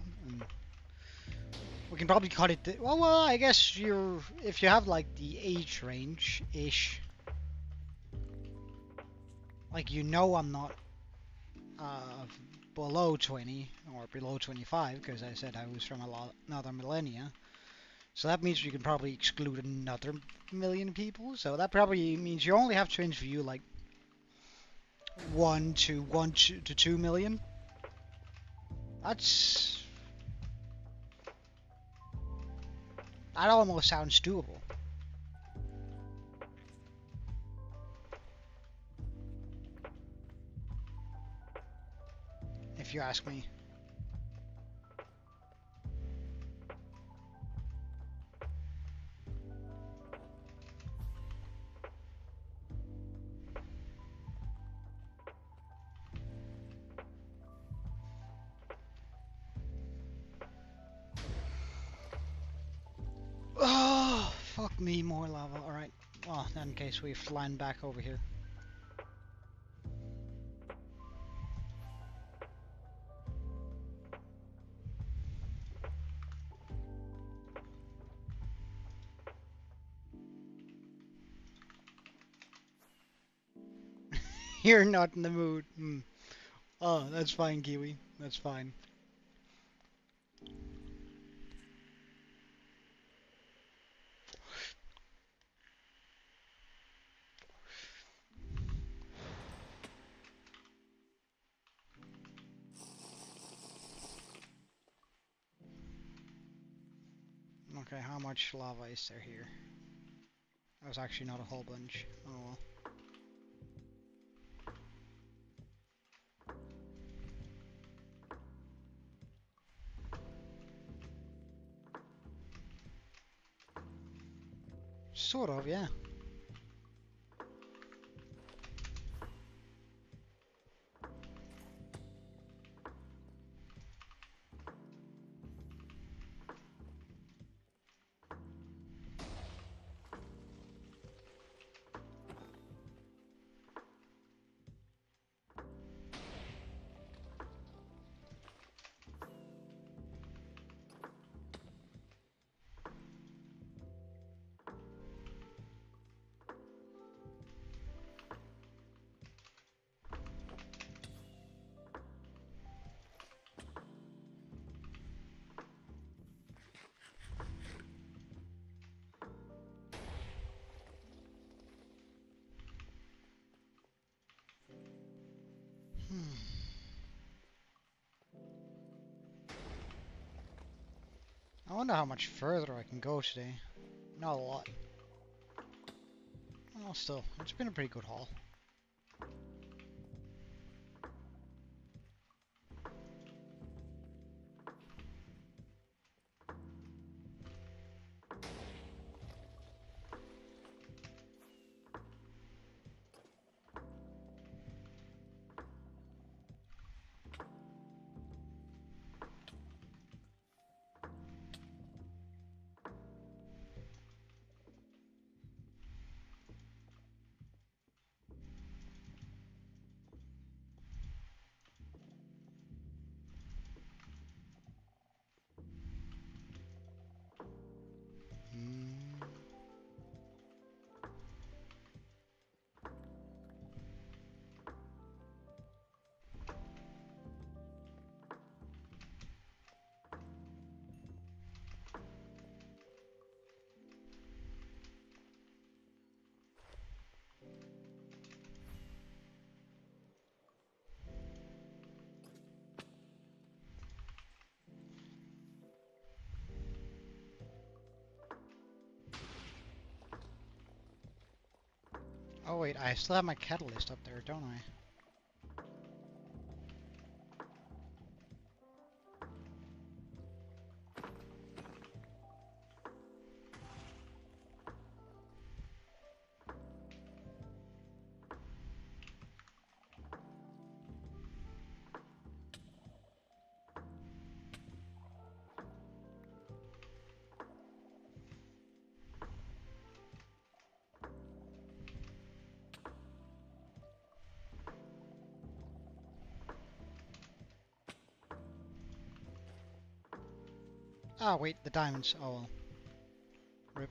we can probably cut it. Well, I guess if you have like the age range ish, like I'm not uh, below 20 or below 25 because I said I was from another millennia. So that means you can probably exclude another million people. So that probably means you only have to interview like 1 to 2 million. That almost sounds doable. If you ask me. Oh, fuck me, more lava. Alright. Oh, in case we land back over here. You're not in the mood. Oh, that's fine, Kiwi. That's fine. Okay, how much lava is there here? That was actually not a whole bunch. Oh well. Sort of, yeah. I wonder how much further I can go today. Not a lot. Well, still, it's been a pretty good haul. Oh wait, I still have my catalyst up there, don't I? Ah, wait, the diamonds. Oh well. Rip.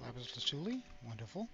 Lapis lazuli, wonderful.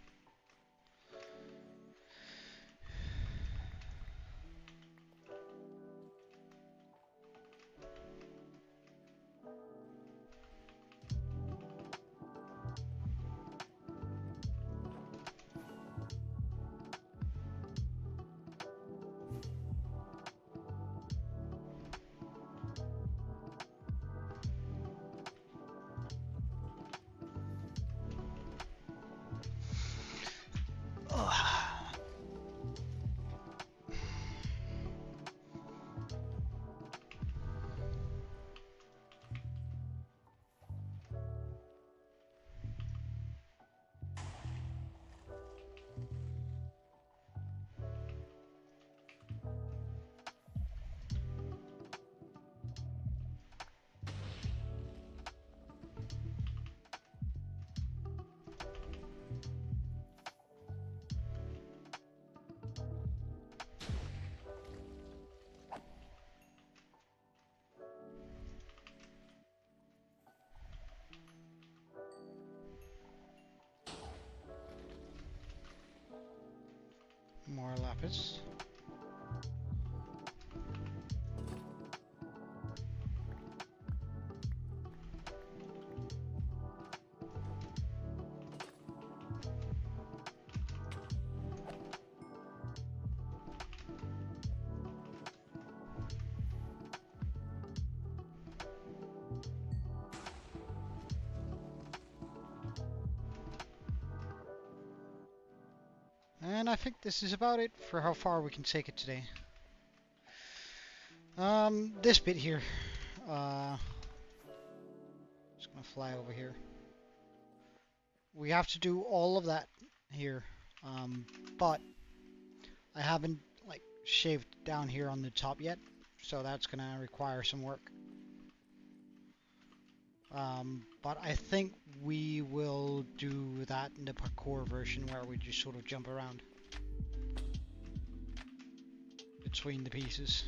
More lapis. And I think this is about it for how far we can take it today. This bit here. Just gonna fly over here. We have to do all of that here. But I haven't like shaved down here on the top yet, so that's gonna require some work. But I think we will do that in the parkour version where we just sort of jump around between the pieces.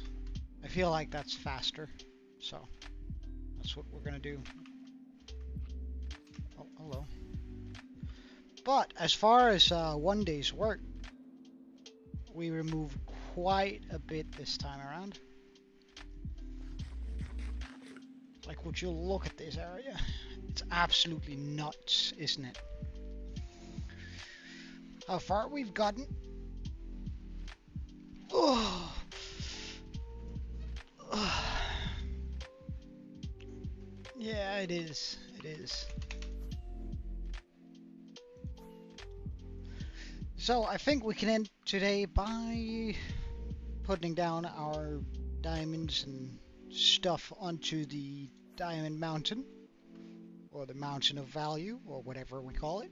I feel like that's faster, so that's what we're gonna do. Oh, hello. But as far as one day's work, we removed quite a bit this time around. Like, would you look at this area? It's absolutely nuts, isn't it? How far we've gotten? Oh. Yeah, it is. It is. So I think we can end today by putting down our diamonds and stuff onto the diamond mountain, or the mountain of value, or whatever we call it.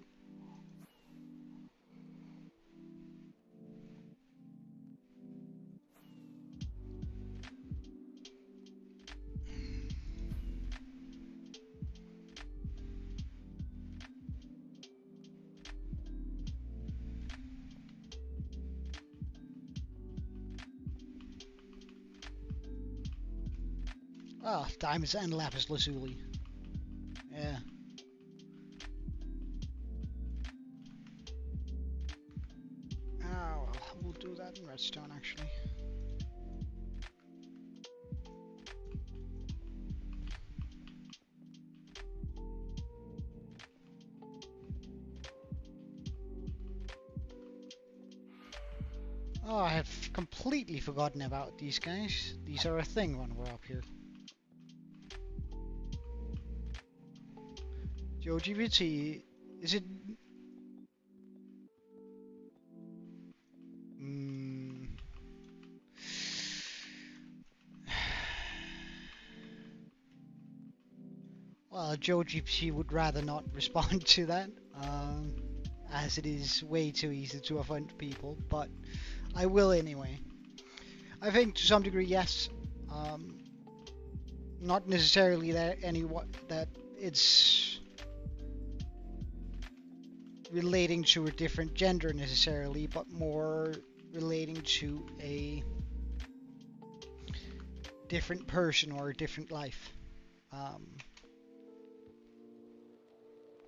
Ah, diamonds and lapis lazuli. Yeah. Oh, well, we'll do that in redstone, actually. Oh, I have completely forgotten about these guys. These are a thing when we're up here. GeoGPT, is it... Well, GeoGPT would rather not respond to that, as it is way too easy to offend people, but I will anyway. I think to some degree, yes. Not necessarily that that it's relating to a different gender necessarily, but more relating to a different person or a different life.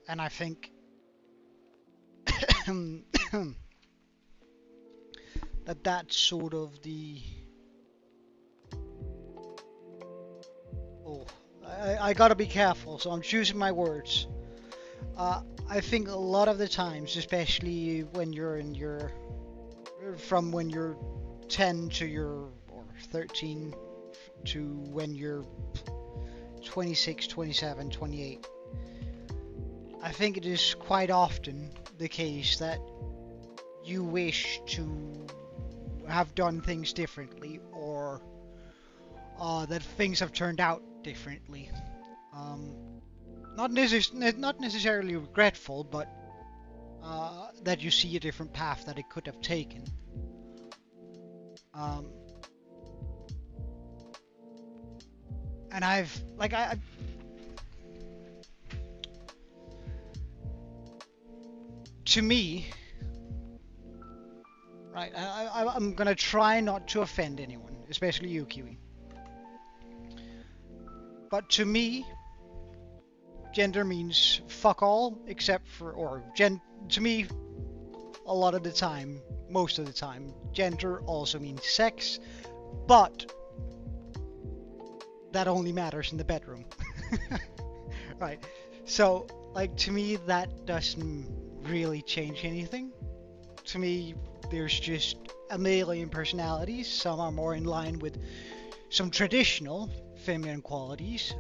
And I think that that's sort of the... Oh, I gotta be careful, so I'm choosing my words. I think a lot of the times, especially when you're in your... from when you're 10 to your... or 13 to when you're 26, 27, 28, I think it is quite often the case that you wish to have done things differently, or that things have turned out differently. Not necessarily regretful, but that you see a different path that it could have taken. And I've, like, to me, right, I'm gonna try not to offend anyone, especially you, Kiwi. But to me, gender means fuck all, except for, to me, a lot of the time, most of the time, gender also means sex, but that only matters in the bedroom. Right. So, like, to me, that doesn't really change anything. To me, there's just a million personalities. Some are more in line with some traditional feminine qualities,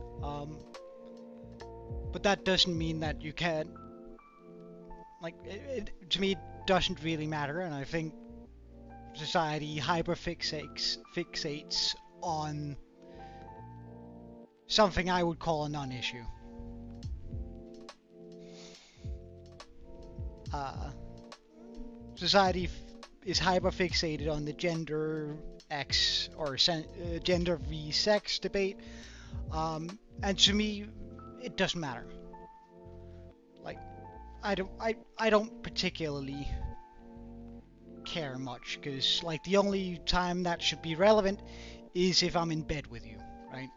but that doesn't mean that you can't. Like, to me, it doesn't really matter, and I think society hyperfixates on something I would call a non-issue. Society is hyperfixated on the gender X or gender v sex debate, and to me, it doesn't matter. Like, I don't particularly care much, because like the only time that should be relevant is if I'm in bed with you, right?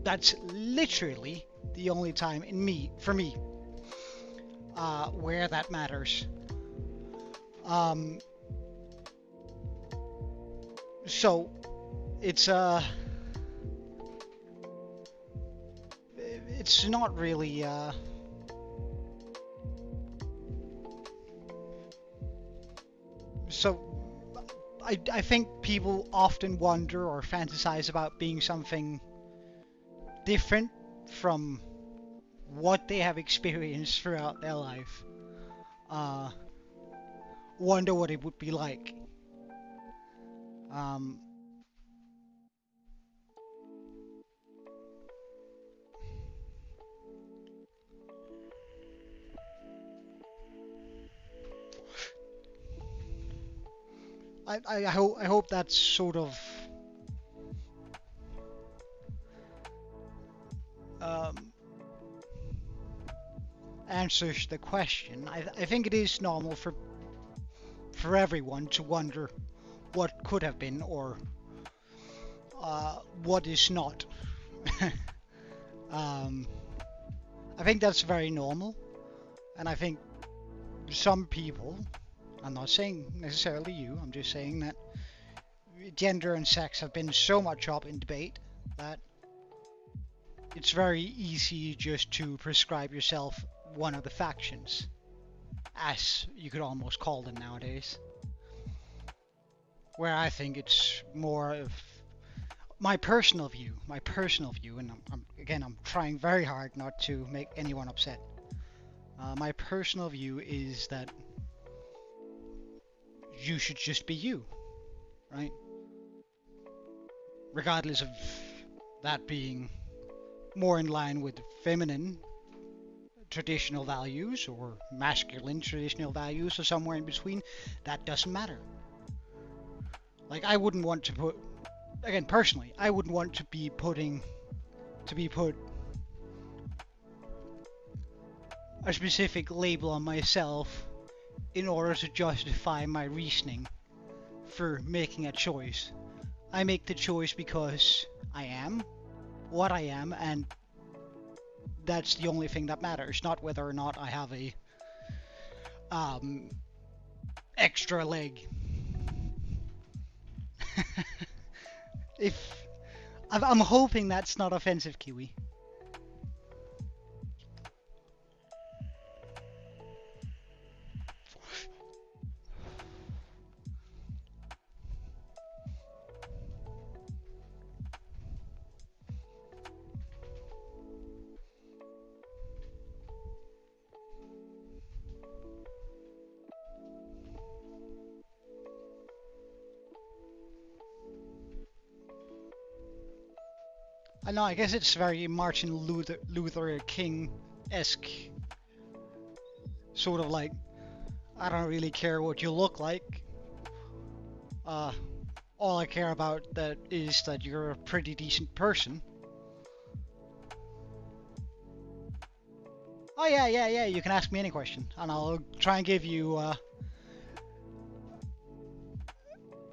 That's literally the only time for me where that matters. So it's not really so I think people often wonder or fantasize about being something different from what they have experienced throughout their life. Wonder what it would be like. I hope that's sort of answers the question. I think it is normal for everyone to wonder what could have been or what is not. I think that's very normal, and I think some people, I'm not saying necessarily you, I'm just saying that gender and sex have been so much up in debate that it's very easy just to prescribe yourself one of the factions, as you could almost call them nowadays. Where I think it's more of my personal view, and I'm trying very hard not to make anyone upset. My personal view is that you should just be you, right? Regardless of that being more in line with feminine traditional values or masculine traditional values or somewhere in between, that doesn't matter. Like, I wouldn't want to put, again, personally, I wouldn't want to be put a specific label on myself in order to justify my reasoning for making a choice. I make the choice because I am what I am, and that's the only thing that matters, not whether or not I have a extra leg. If I'm hoping that's not offensive, Kiwi. I know, I guess it's very Martin Luther King-esque. Sort of like, I don't really care what you look like. All I care about is that you're a pretty decent person. Oh yeah, you can ask me any question, and I'll try and give you,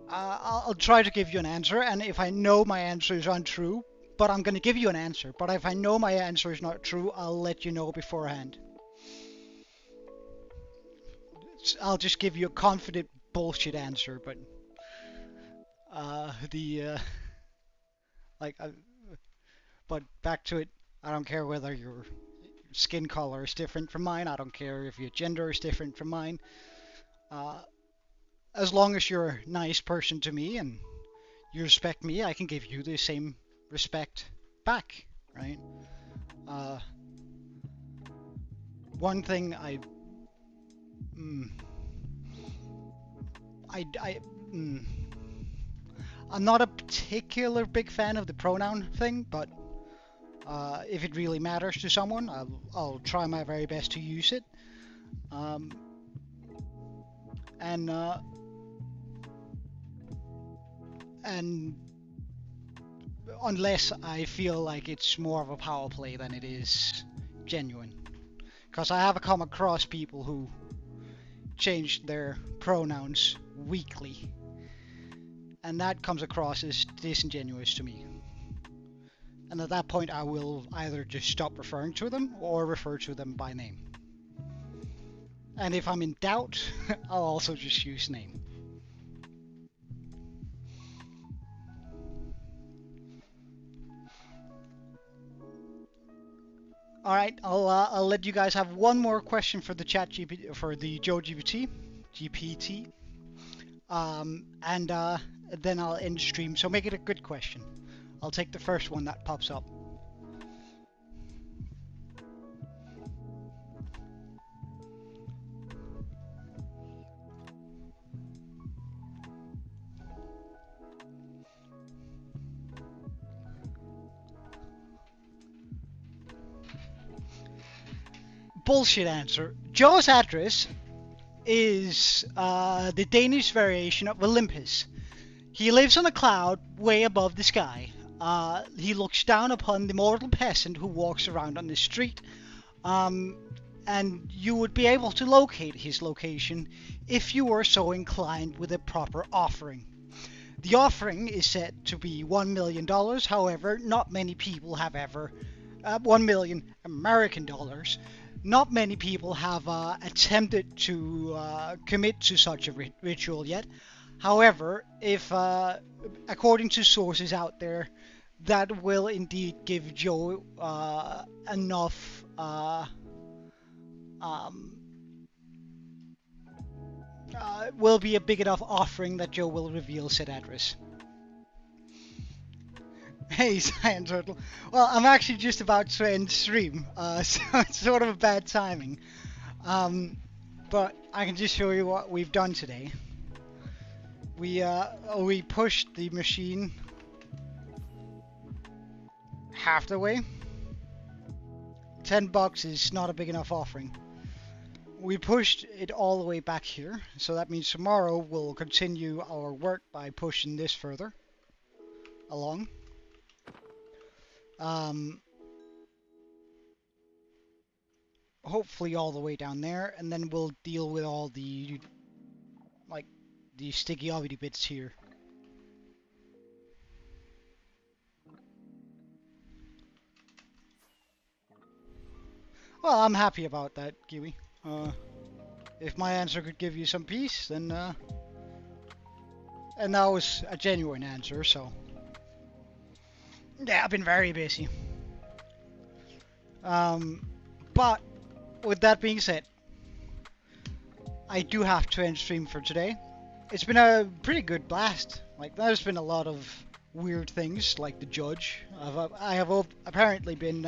I'll try to give you an answer, and if I know my answer is untrue, but I'm going to give you an answer. But if I know my answer is not true, I'll let you know beforehand. I'll just give you a confident bullshit answer, but like, but back to it. I don't care whether your skin color is different from mine. I don't care if your gender is different from mine. As long as you're a nice person to me and you respect me, I can give you the same respect back, right? One thing I'm not a particular big fan of the pronoun thing, but if it really matters to someone, I'll try my very best to use it. And unless I feel like it's more of a power play than it is genuine. Because I have come across people who change their pronouns weekly, and that comes across as disingenuous to me. And at that point I will either just stop referring to them or refer to them by name. And if I'm in doubt, I'll also just use name. All right, I'll let you guys have one more question for the for the Joe GPT, and then I'll end stream. So make it a good question. I'll take the first one that pops up. Bullshit answer. Joe's address is the Danish variation of Olympus. He lives on a cloud way above the sky. He looks down upon the mortal peasant who walks around on the street. And you would be able to locate his location if you were so inclined with a proper offering. The offering is said to be $1 million. However, not many people have ever... $1 million American dollars. Not many people have attempted to commit to such a ritual yet. However, if according to sources out there, that will indeed give Joe enough will be a big enough offering that Joe will reveal said address. Hey, Cyan Turtle. Well, I'm actually just about to end stream, so it's sort of a bad timing. But I can just show you what we've done today. We pushed the machine half the way. $10 is not a big enough offering. We pushed it all the way back here, so that means tomorrow we'll continue our work by pushing this further along. Hopefully all the way down there, and then we'll deal with all the the sticky obby bits here. Well, I'm happy about that, Kiwi. If my answer could give you some peace, then and that was a genuine answer, so yeah, I've been very busy. But with that being said, I do have to end stream for today. It's been a pretty good blast. Like, there's been a lot of weird things, like the judge. I have apparently been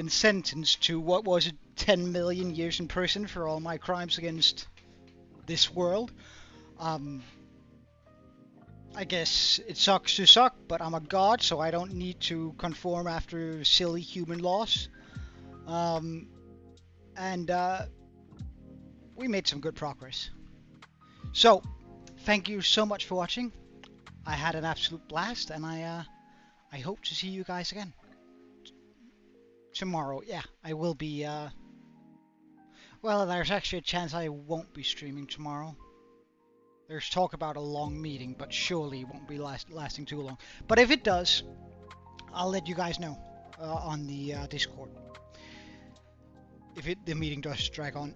sentenced to, what was it, 10 million years in prison for all my crimes against this world. I guess it sucks to suck, but I'm a god, so I don't need to conform after silly human laws. And we made some good progress. So, thank you so much for watching. I had an absolute blast, and I hope to see you guys again tomorrow. Yeah, I will be. Well, there's actually a chance I won't be streaming tomorrow. There's talk about a long meeting, but surely it won't be lasting too long. But if it does, I'll let you guys know on the Discord. If the meeting does drag on.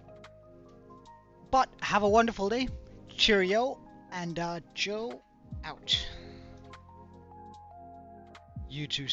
But But have a wonderful day. Cheerio. And Joe out. You too.